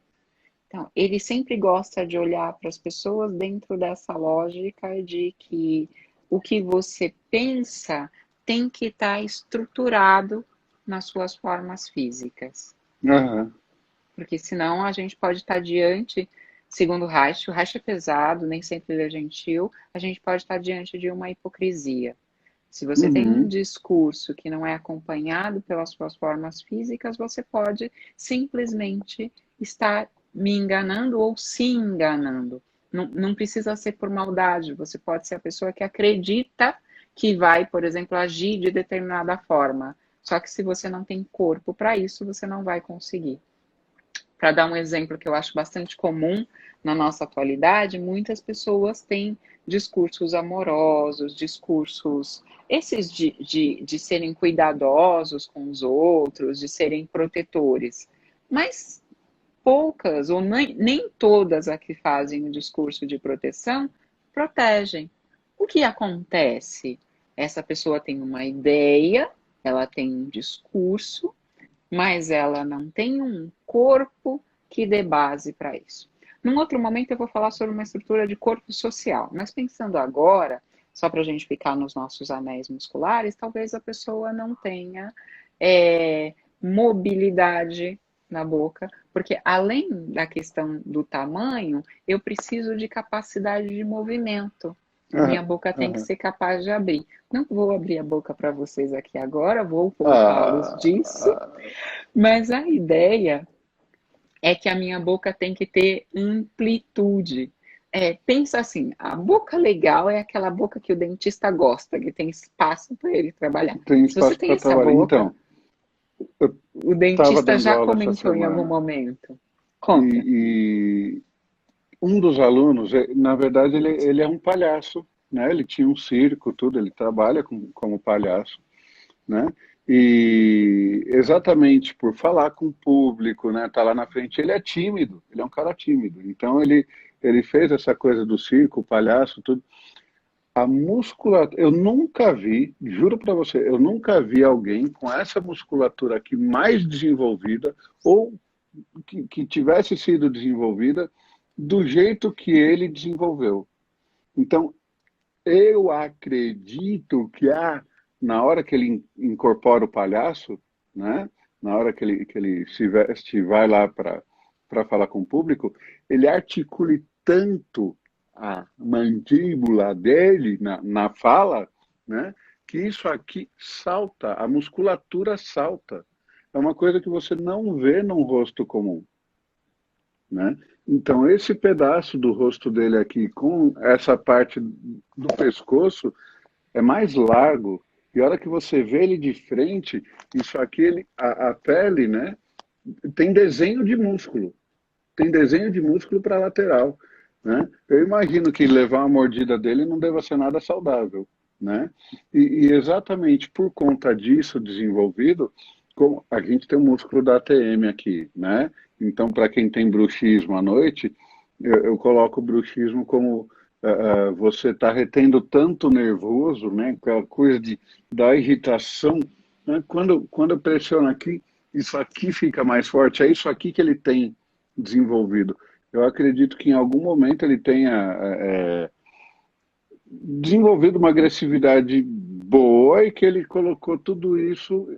Então, ele sempre gosta de olhar para as pessoas dentro dessa lógica de que o que você pensa tem que estar estruturado nas suas formas físicas. Aham. Porque senão a gente pode estar diante, segundo o Reich é pesado, nem sempre ele é gentil, a gente pode estar diante de uma hipocrisia. Se você tem um Uhum. discurso que não é acompanhado pelas suas formas físicas, você pode simplesmente estar me enganando ou se enganando. Não precisa ser por maldade, você pode ser a pessoa que acredita que vai, por exemplo, agir de determinada forma. Só que se você não tem corpo para isso, você não vai conseguir. Para dar um exemplo que eu acho bastante comum na nossa atualidade, muitas pessoas têm discursos amorosos, discursos esses de serem cuidadosos com os outros, de serem protetores. Mas poucas, ou nem todas as que fazem o discurso de proteção, protegem. O que acontece? Essa pessoa tem uma ideia, ela tem um discurso, mas ela não tem um corpo que dê base para isso. Num outro momento eu vou falar sobre uma estrutura de corpo social, mas pensando agora, só para a gente ficar nos nossos anéis musculares, talvez a pessoa não tenha mobilidade na boca, porque além da questão do tamanho, eu preciso de capacidade de movimento. Minha Aham. boca tem que Aham. ser capaz de abrir. Não vou abrir a boca para vocês aqui agora, vou poupá-los disso, Ah, mas a ideia é que a minha boca tem que ter amplitude. Pensa assim, a boca legal é aquela boca que o dentista gosta, que tem espaço para ele trabalhar. tem Se você espaço tem para essa trabalhar. boca, Então, eu o estava dentista dando já aula essa comentou em algum semana momento. e, Conta. e um dos alunos, na verdade, ele é um palhaço, né? Ele tinha um circo, tudo, ele trabalha como palhaço, né? E exatamente por falar com o público, né? Tá lá na frente, ele é tímido, ele é um cara tímido. Então ele fez essa coisa do circo, o palhaço, tudo. A musculatura, eu nunca vi, juro para você, eu nunca vi alguém com essa musculatura aqui mais desenvolvida ou que tivesse sido desenvolvida do jeito que ele desenvolveu. Então, eu acredito que na hora que ele incorpora o palhaço, né? Na hora que ele se veste e vai lá para falar com o público, ele articule tanto a mandíbula dele na fala, né? Que isso aqui salta, a musculatura salta. É uma coisa que você não vê num rosto comum, né? Então, esse pedaço do rosto dele aqui, com essa parte do pescoço, é mais largo. E a hora que você vê ele de frente, isso aqui, a pele, né? Tem desenho de músculo. Tem desenho de músculo para lateral, né? Eu imagino que levar uma mordida dele não deva ser nada saudável, né? E exatamente por conta disso desenvolvido, como a gente tem o músculo da ATM aqui, né? Então, para quem tem bruxismo à noite, eu coloco o bruxismo como você está retendo tanto nervoso, né? Aquela coisa da irritação, né? Quando eu pressiono aqui, isso aqui fica mais forte, é isso aqui que ele tem desenvolvido. Eu acredito que em algum momento ele tenha desenvolvido uma agressividade boa e que ele colocou tudo isso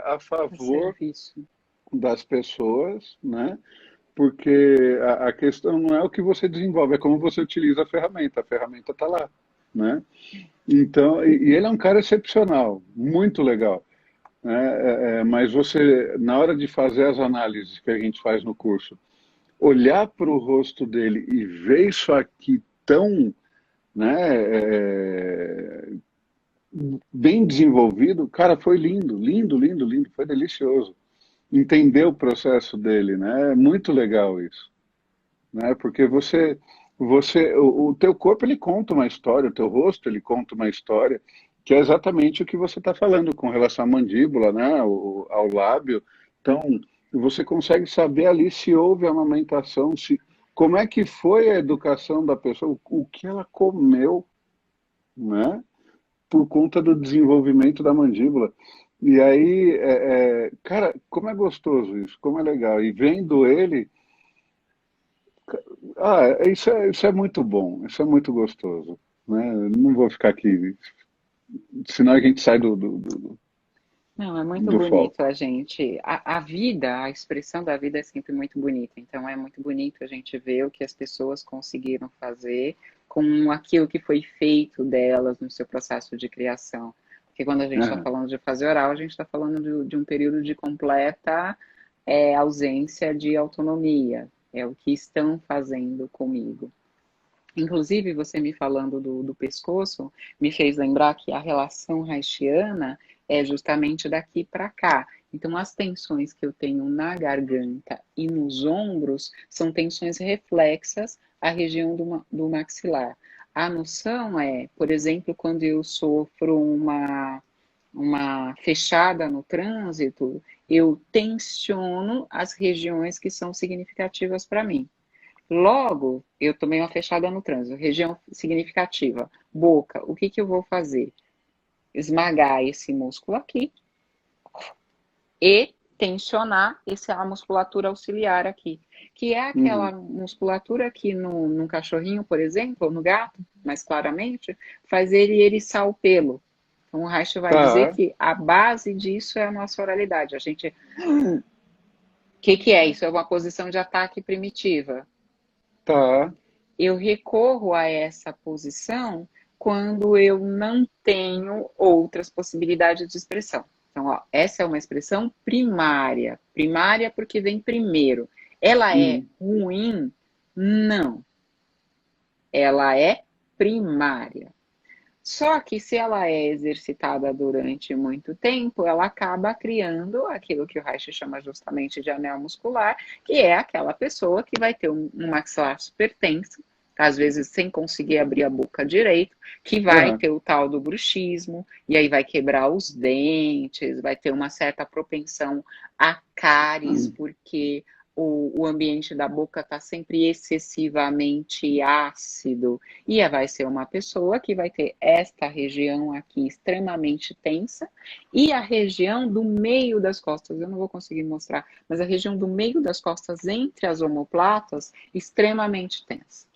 a A favor serviço. das pessoas, né? Porque a questão não é o que você desenvolve, é como você utiliza a ferramenta está lá, né? Então, e ele é um cara excepcional, muito legal, né? Mas você, na hora de fazer as análises que a gente faz no curso, olhar para o rosto dele e ver isso aqui tão, né, bem desenvolvido, cara, foi lindo, lindo, lindo, lindo, foi delicioso. Entender o processo dele, né? É muito legal isso, né? Porque o teu corpo ele conta uma história, o teu rosto ele conta uma história, que é exatamente o que você está falando com relação à mandíbula, né? Ao lábio. Então, você consegue saber ali se houve amamentação, se como é que foi a educação da pessoa, o que ela comeu, né? Por conta do desenvolvimento da mandíbula. E aí, cara, como é gostoso isso, como é legal. E vendo ele, isso é muito bom, isso é muito gostoso, né? Eu não vou ficar aqui, senão a gente sai Não, é muito do bonito foco. a gente. A vida, a expressão da vida é sempre muito bonita. Então, é muito bonito a gente ver o que as pessoas conseguiram fazer com aquilo que foi feito delas no seu processo de criação. Porque quando a gente está Aham, falando de fase oral, a gente está falando de um período de completa ausência de autonomia. É o que estão fazendo comigo. Inclusive, você me falando do pescoço, me fez lembrar que a relação haitiana é justamente daqui para cá. Então, as tensões que eu tenho na garganta e nos ombros são tensões reflexas à região do maxilar. A noção é, por exemplo, quando eu sofro uma fechada no trânsito, eu tensiono as regiões que são significativas para mim. Logo, eu tomei uma fechada no trânsito, região significativa, boca, o que eu vou fazer? Esmagar esse músculo aqui e tensionar a musculatura auxiliar aqui, que é aquela uhum. musculatura que no cachorrinho, por exemplo, ou no gato, mais claramente, faz ele eriçar o pelo. Então, o Reich vai dizer Tá, que a base disso é a nossa oralidade. A gente. O que é isso? É uma posição de ataque primitiva. tá, Eu recorro a essa posição quando eu não tenho outras possibilidades de expressão. Então, ó, essa é uma expressão primária. Primária porque vem primeiro. Ela é uhum. ruim? Não. Ela é primária. Só que se ela é exercitada durante muito tempo, ela acaba criando aquilo que o Reich chama justamente de anel muscular, que é aquela pessoa que vai ter um maxilar super tenso, às vezes sem conseguir abrir a boca direito, que vai Aham, ter o tal do bruxismo, e aí vai quebrar os dentes, vai ter uma certa propensão a cáries, uhum. porque o ambiente da boca está sempre excessivamente ácido, e vai ser uma pessoa que vai ter esta região aqui extremamente tensa, e a região do meio das costas, eu não vou conseguir mostrar, mas a região do meio das costas entre as omoplatas, extremamente tensa.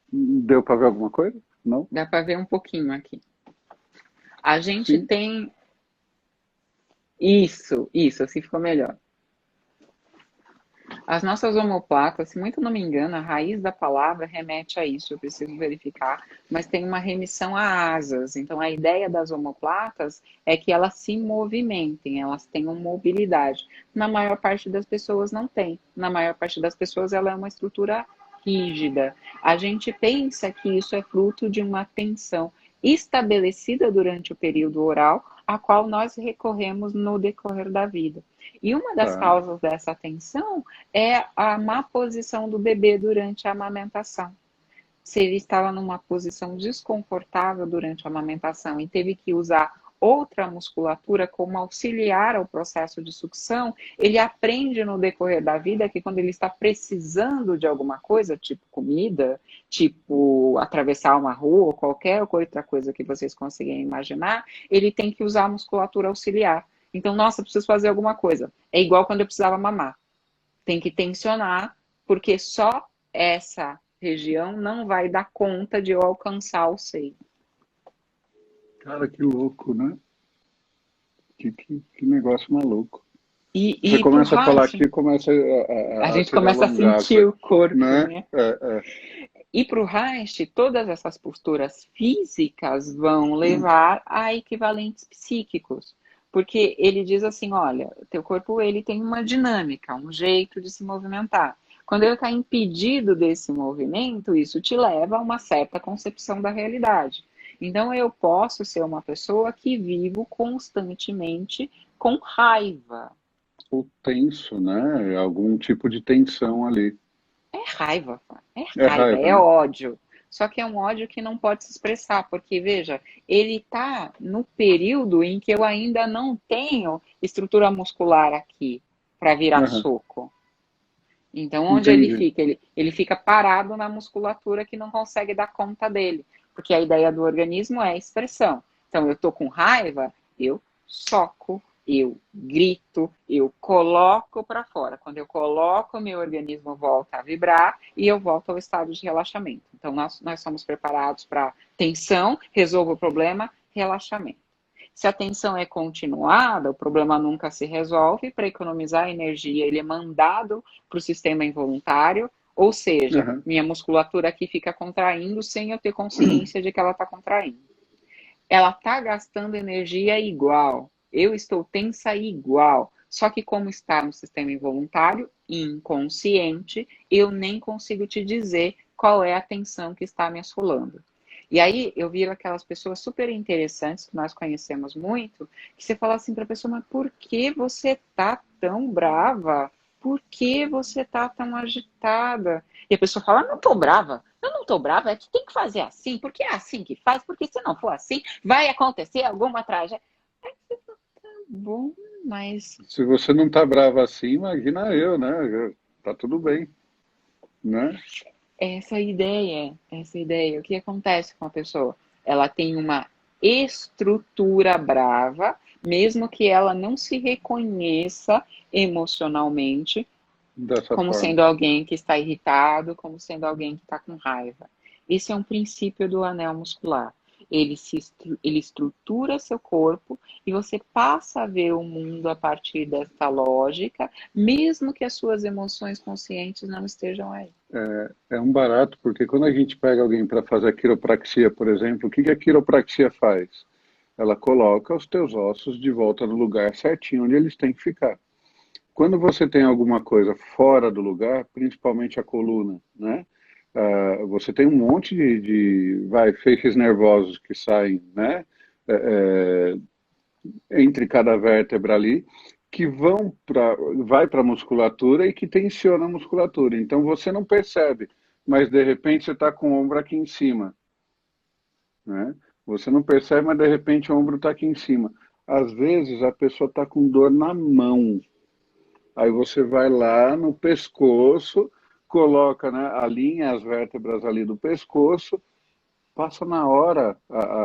Deu para ver alguma coisa? Não? Dá para ver um pouquinho aqui. A gente Sim. tem... Isso, assim ficou melhor. As nossas omoplatas, se muito não me engano, a raiz da palavra remete a isso, eu preciso verificar, mas tem uma remissão a asas. Então, a ideia das omoplatas é que elas se movimentem, elas tenham mobilidade. Na maior parte das pessoas não tem. Na maior parte das pessoas ela é uma estrutura rígida. A gente pensa que isso é fruto de uma tensão estabelecida durante o período oral, a qual nós recorremos no decorrer da vida. E uma das Tá. causas dessa tensão é a má posição do bebê durante a amamentação. Se ele estava numa posição desconfortável durante a amamentação e teve que usar outra musculatura como auxiliar ao processo de sucção, ele aprende no decorrer da vida que quando ele está precisando de alguma coisa, tipo comida, tipo atravessar uma rua ou qualquer outra coisa que vocês conseguem imaginar, ele tem que usar a musculatura auxiliar. Então, nossa, preciso fazer alguma coisa. É igual quando eu precisava mamar. Tem que tensionar, porque só essa região não vai dar conta de eu alcançar o seio. Cara, que louco, né? Que negócio maluco. Você E pro começa a falar Reich, aqui e começa a a gente querer começa a alongar, sentir o corpo, né? né? É. E para o Reich, todas essas posturas físicas vão levar a equivalentes psíquicos. Porque ele diz assim, olha, teu corpo ele tem uma dinâmica, um jeito de se movimentar. Quando ele está impedido desse movimento, isso te leva a uma certa concepção da realidade. Então eu posso ser uma pessoa que vivo constantemente com raiva. Ou tenso, né? Algum tipo de tensão ali. É É raiva, raiva, é né? ódio. Só que é um ódio que não pode se expressar, porque veja, ele está no período em que eu ainda não tenho estrutura muscular aqui para virar Aham, soco. Então, onde ele entendi. fica? Ele fica parado na musculatura que não consegue dar conta dele, porque a ideia do organismo é expressão. Então, eu estou com raiva, eu soco, eu grito, eu coloco para fora. Quando eu coloco, meu organismo volta a vibrar e eu volto ao estado de relaxamento. Então, nós somos preparados para tensão, resolvo o problema, relaxamento. Se a tensão é continuada, o problema nunca se resolve. Para economizar energia, ele é mandado para o sistema involuntário, ou seja, Aham. minha musculatura aqui fica contraindo sem eu ter consciência de que ela está contraindo. Ela está gastando energia igual, eu estou tensa igual. Só que como está no sistema involuntário, inconsciente, eu nem consigo te dizer qual é a tensão que está me assolando. E aí eu viro aquelas pessoas super interessantes que nós conhecemos muito, que você fala assim para a pessoa, mas por que você tá tão brava? Por que você tá tão agitada? E a pessoa fala, não tô brava. Eu não tô brava, é que tem que fazer assim, porque é assim que faz, porque se não for assim, vai acontecer alguma tragédia. Aí você fala, tá bom, mas Se você não tá bravo assim, imagina eu, né? Tá tudo bem, né? essa ideia, o que acontece com a pessoa? Ela tem uma estrutura brava, mesmo que ela não se reconheça emocionalmente Dessa como forma. sendo alguém que está irritado, como sendo alguém que está com raiva. Esse é um princípio do anel muscular. Ele estrutura seu corpo e você passa a ver o mundo a partir dessa lógica, mesmo que as suas emoções conscientes não estejam aí. É um barato, porque quando a gente pega alguém para fazer a quiropraxia, por exemplo, o que a quiropraxia faz? Ela coloca os teus ossos de volta no lugar certinho onde eles têm que ficar. Quando você tem alguma coisa fora do lugar, principalmente a coluna, né? Você tem um monte feixes nervosos que saem, né? Entre cada vértebra ali, que vai para a musculatura e que tensiona a musculatura. Então você não percebe, mas de repente você está com o ombro aqui em cima, né? Você não percebe, mas de repente o ombro está aqui em cima. Às vezes a pessoa está com dor na mão, Aí você vai lá no pescoço, coloca, né, alinha as vértebras ali do pescoço, passa na hora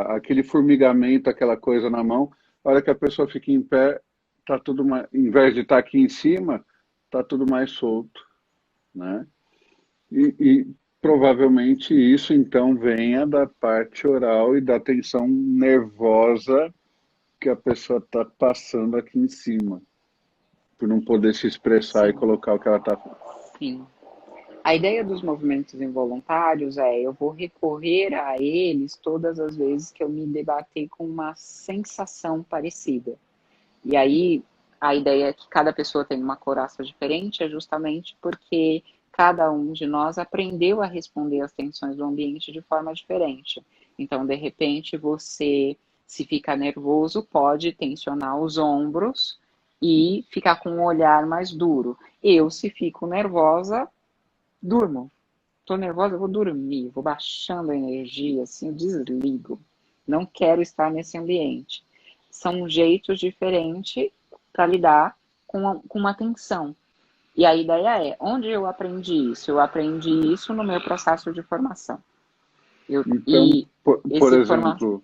aquele formigamento, aquela coisa na mão. A hora que a pessoa fica em pé, tá tudo mais, em vez de estar aqui em cima, tá tudo mais solto, né? E provavelmente isso então venha da parte oral e da tensão nervosa que a pessoa está passando aqui em cima, por não poder se expressar e Sim, colocar o que ela está. sim. A ideia dos movimentos involuntários é eu vou recorrer a eles todas as vezes que eu me debater com uma sensação parecida. E aí a ideia é que cada pessoa tem uma coraça diferente, é justamente porque cada um de nós aprendeu a responder às tensões do ambiente de forma diferente. Então, de repente, você, se fica nervoso, pode tensionar os ombros e ficar com um olhar mais duro. Eu, se fico nervosa, durmo. Tô nervosa, eu vou dormir, vou baixando a energia, assim, eu desligo. Não quero estar nesse ambiente. São jeitos diferentes para lidar com uma tensão. E a ideia é, onde eu aprendi isso? Eu aprendi isso no meu processo de formação. Então, E por esse formato. exemplo,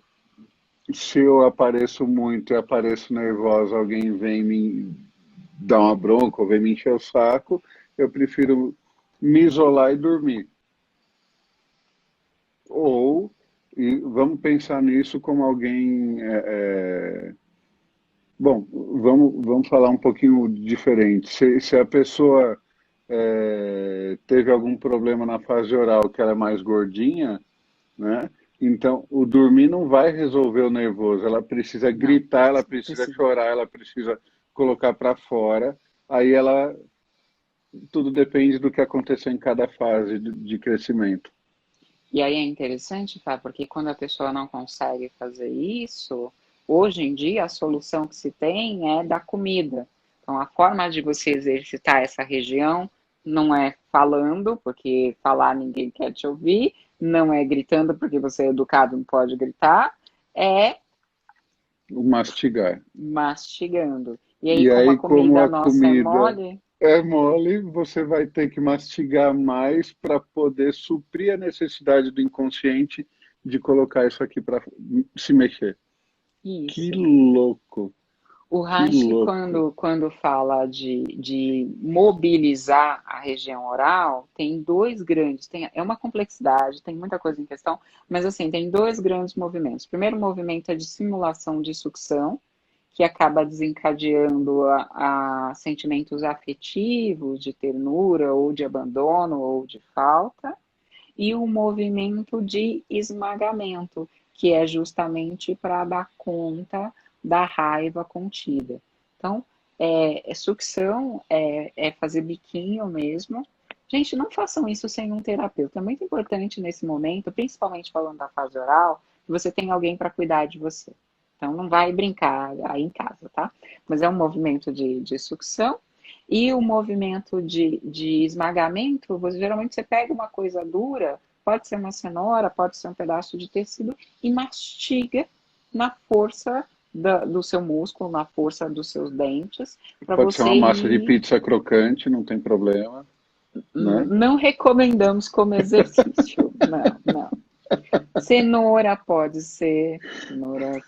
se eu apareço muito e apareço nervosa, alguém vem me dar uma bronca ou vem me encher o saco, eu prefiro me isolar e dormir. Ou, e vamos pensar nisso como alguém. Bom, vamos falar um pouquinho diferente. Se a pessoa teve algum problema na fase oral, que ela é mais gordinha, né? Então, o dormir não vai resolver o nervoso. Ela precisa Não, gritar, ela precisa precisa. chorar, ela precisa colocar para fora. Aí ela, tudo depende do que aconteceu em cada fase de crescimento. E aí é interessante, tá? Porque quando a pessoa não consegue fazer isso, hoje em dia a solução que se tem é da comida. Então a forma de você exercitar essa região não é falando, porque falar ninguém quer te ouvir, não é gritando, porque você é educado, não pode gritar, é O mastigar. mastigando. E aí, E como a aí, como comida a nossa é comida mole, é mole, você vai ter que mastigar mais para poder suprir a necessidade do inconsciente de colocar isso aqui para se mexer. Que isso. louco, O que Reich, louco. quando fala de mobilizar a região oral, tem dois grandes, é uma complexidade, tem muita coisa em questão, mas assim, tem dois grandes movimentos. O primeiro movimento é de simulação de sucção, que acaba desencadeando a sentimentos afetivos, de ternura, ou de abandono, ou de falta, e o movimento de esmagamento, que é justamente para dar conta da raiva contida. Então, sucção, é fazer biquinho mesmo. Gente, não façam isso sem um terapeuta. É muito importante nesse momento, principalmente falando da fase oral, que você tem alguém para cuidar de você. Então, não vai brincar aí em casa, tá? Mas é um movimento de sucção. E o movimento de esmagamento, geralmente você pega uma coisa dura, pode ser uma cenoura, pode ser um pedaço de tecido, e mastiga na força do seu músculo, na força dos seus dentes, para Pode ser você uma massa de ir. pizza crocante, não tem problema, né? Não recomendamos como exercício. Não, não. Cenoura pode ser, cenoura,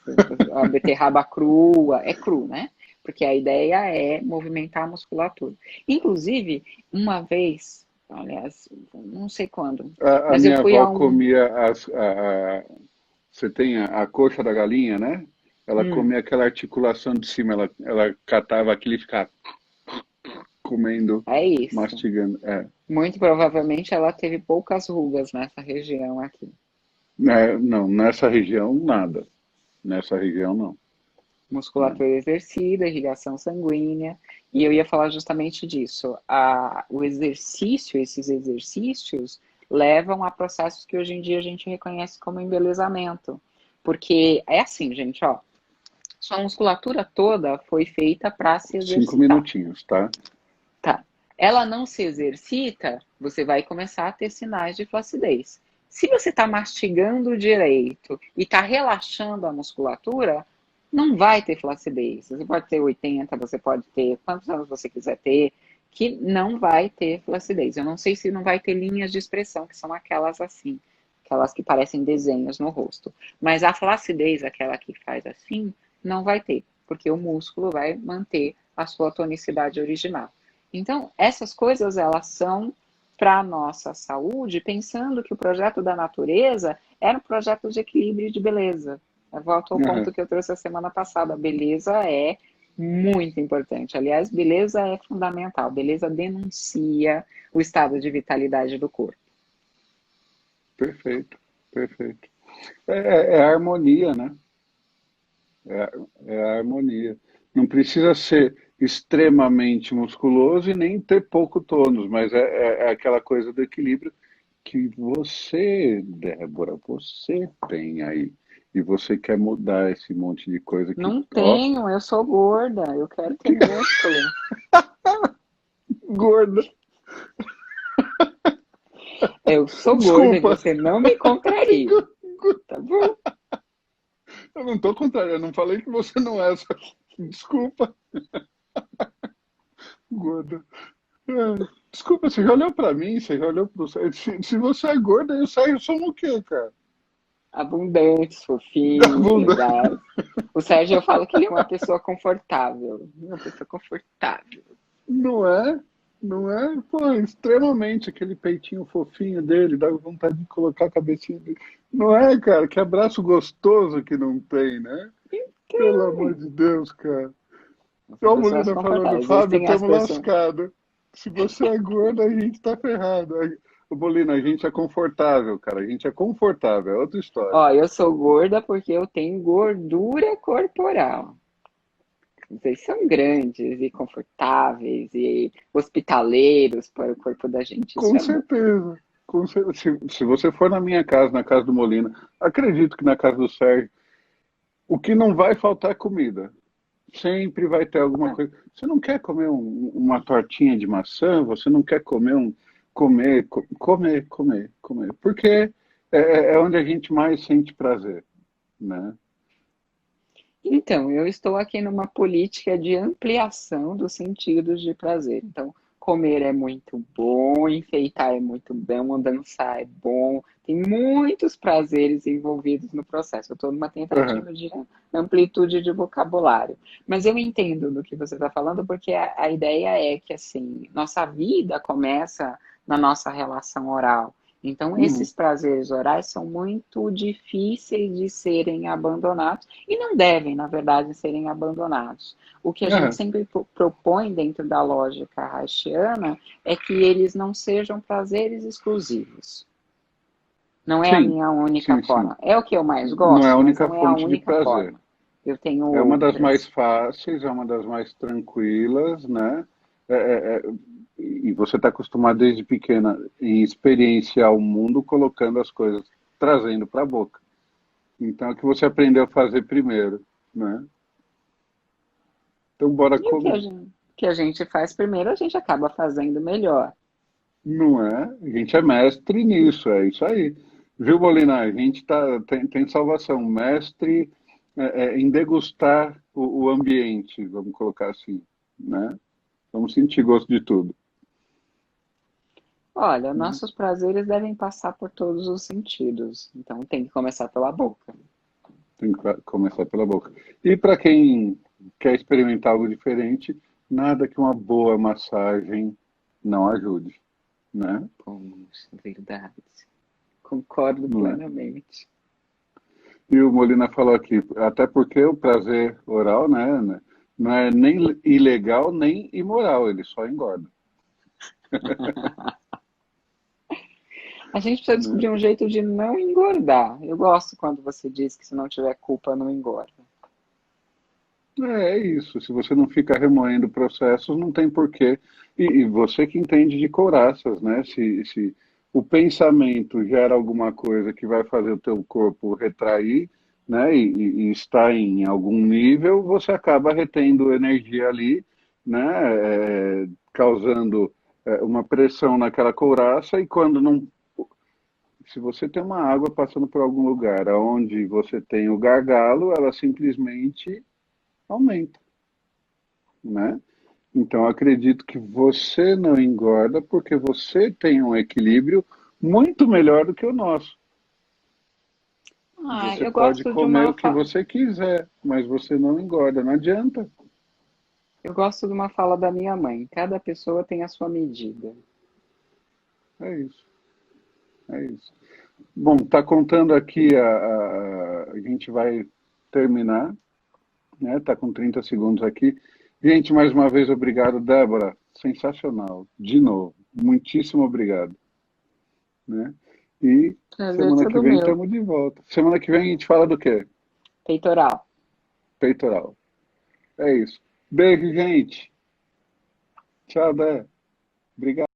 a beterraba crua, é cru, né? Porque a ideia é movimentar a musculatura. Inclusive, uma vez, aliás, não sei quando, A mas eu minha fui avó a um. comia você tem a coxa da galinha, né? Ela Hum, comia aquela articulação de cima, ela catava aquilo e ficava comendo, é isso. mastigando. Muito provavelmente ela teve poucas rugas nessa região aqui. Não, nessa região nada. Nessa região não. Né? Musculatura exercida, irrigação sanguínea, e eu ia falar justamente disso. O exercício, esses exercícios, levam a processos que hoje em dia a gente reconhece como embelezamento. Porque é assim, gente, ó, sua musculatura toda foi feita para se 5 exercitar, minutinhos, tá? tá? Ela não se exercita, você vai começar a ter sinais de flacidez. Se você está mastigando direito e está relaxando a musculatura, não vai ter flacidez. Você pode ter 80, você pode ter quantos anos você quiser ter, que não vai ter flacidez. Eu não sei se não vai ter linhas de expressão, que são aquelas assim, aquelas que parecem desenhos no rosto. Mas a flacidez, aquela que faz assim, não vai ter, porque o músculo vai manter a sua tonicidade original. Então, essas coisas, elas são para a nossa saúde, pensando que o projeto da natureza era um projeto de equilíbrio e de beleza. Eu volto ao Aham. ponto que eu trouxe a semana passada. A beleza é muito importante. Aliás, beleza é fundamental. Beleza denuncia o estado de vitalidade do corpo. Perfeito, perfeito. É a harmonia, né? É a harmonia. Não precisa ser extremamente musculoso e nem ter pouco tônus, mas é aquela coisa do equilíbrio que você, Débora, você tem aí. E você quer mudar esse monte de coisa que, Não ó, tenho, eu sou gorda, eu quero ter que músculo. gorda. Eu sou gorda e Desculpa, você não me contraria, tá bom? eu não estou contrário, eu não falei que você não é. Desculpa, gorda. Desculpa, você já olhou pra mim, você já olhou pro Sérgio. Se você é gorda, eu saio, somos o quê, cara? Abundantes, Da fofinhos, bunda. legais. O Sérgio, eu falo que ele é uma pessoa confortável. Uma pessoa confortável. Não é? Não é? Pô, extremamente aquele peitinho fofinho dele, dá vontade de colocar a cabecinha dele. Não é, cara? Que abraço gostoso que não tem, né? Pelo amor de Deus, cara. São Ó, a pessoas Molina falando, confortáveis. Fábio, Existem as estamos pessoas. lascados. Se você é gordo, a gente tá ferrado. Ô, Molina, a gente é confortável, cara. A gente é confortável, é outra história. Ó, eu sou gorda porque eu tenho gordura corporal. Vocês são grandes e confortáveis e hospitaleiros para o corpo da gente. Isso Com é bom. certeza. Se você for na minha casa, na casa do Molina, acredito que na casa do Sérgio, o que não vai faltar é comida. Sempre vai ter alguma Ah, coisa. Você não quer comer uma tortinha de maçã? Você não quer comer comer. Porque é onde a gente mais sente prazer, né? então, eu estou aqui numa política de ampliação dos sentidos de prazer. Então, comer é muito bom, enfeitar é muito bom, dançar é bom. Tem muitos prazeres envolvidos no processo. Eu estou numa Aham. tentativa de amplitude de vocabulário. Mas eu entendo do que você está falando, porque a ideia é que, assim, nossa vida começa na nossa relação oral. Então, Uhum. esses prazeres orais são muito difíceis de serem abandonados e não devem, na verdade, serem abandonados. O que a gente Aham. sempre propõe dentro da lógica haitiana é que eles não sejam prazeres exclusivos. Não é a Sim, minha única sim, sim. forma. É o que eu mais Não é a gosto, mas única não é a fonte de única prazer. forma. Eu tenho É uma das mais outras. fáceis, é uma das mais tranquilas, né? É, é, é, e você está acostumado desde pequena em experienciar o mundo colocando as coisas, trazendo para a boca. Então, é o que você aprendeu a fazer primeiro, né? Então, bora E o comer. que a gente faz primeiro, a gente acaba fazendo melhor. Não é? A gente é mestre nisso, é isso aí. Viu, Bolina? A gente tem salvação. Mestre em degustar o ambiente, vamos colocar assim, né? Vamos sentir gosto de tudo, Olha, né? nossos prazeres devem passar por todos os sentidos. Então tem que começar pela boca. Tem que começar pela boca. E para quem quer experimentar algo diferente, nada que uma boa massagem não ajude, né? Poxa, verdade. Concordo Não é? plenamente. E o Molina falou aqui, até porque o prazer oral, né, não é nem ilegal nem imoral, ele só engorda, A gente precisa né? descobrir um jeito de não engordar. Eu gosto quando você diz que se não tiver culpa, não engorda. É isso, se você não fica remoendo processos, não tem porquê. E você que entende de couraças, né? Se o pensamento gera alguma coisa que vai fazer o teu corpo retrair, né? E está em algum nível, você acaba retendo energia ali, causando uma pressão naquela couraça, e quando não Se você tem uma água passando por algum lugar onde você tem o gargalo, ela simplesmente aumenta, né? Então, acredito que você não engorda porque você tem um equilíbrio muito melhor do que o nosso. Ah, Você eu pode gosto de comer uma o que você quiser, mas você não engorda, não adianta. eu gosto de uma fala da minha mãe. Cada pessoa tem a sua medida. É isso, é isso. Bom, tá contando aqui, a gente vai terminar, né? Tá com 30 segundos aqui. Gente, mais uma vez, obrigado, Débora. Sensacional. De novo, muitíssimo obrigado, né? E Prazer semana que todo vem meu. estamos de volta. Semana que vem a gente fala do quê? Peitoral. Peitoral. É isso. Beijo, gente. Tchau, Dé. Obrigado.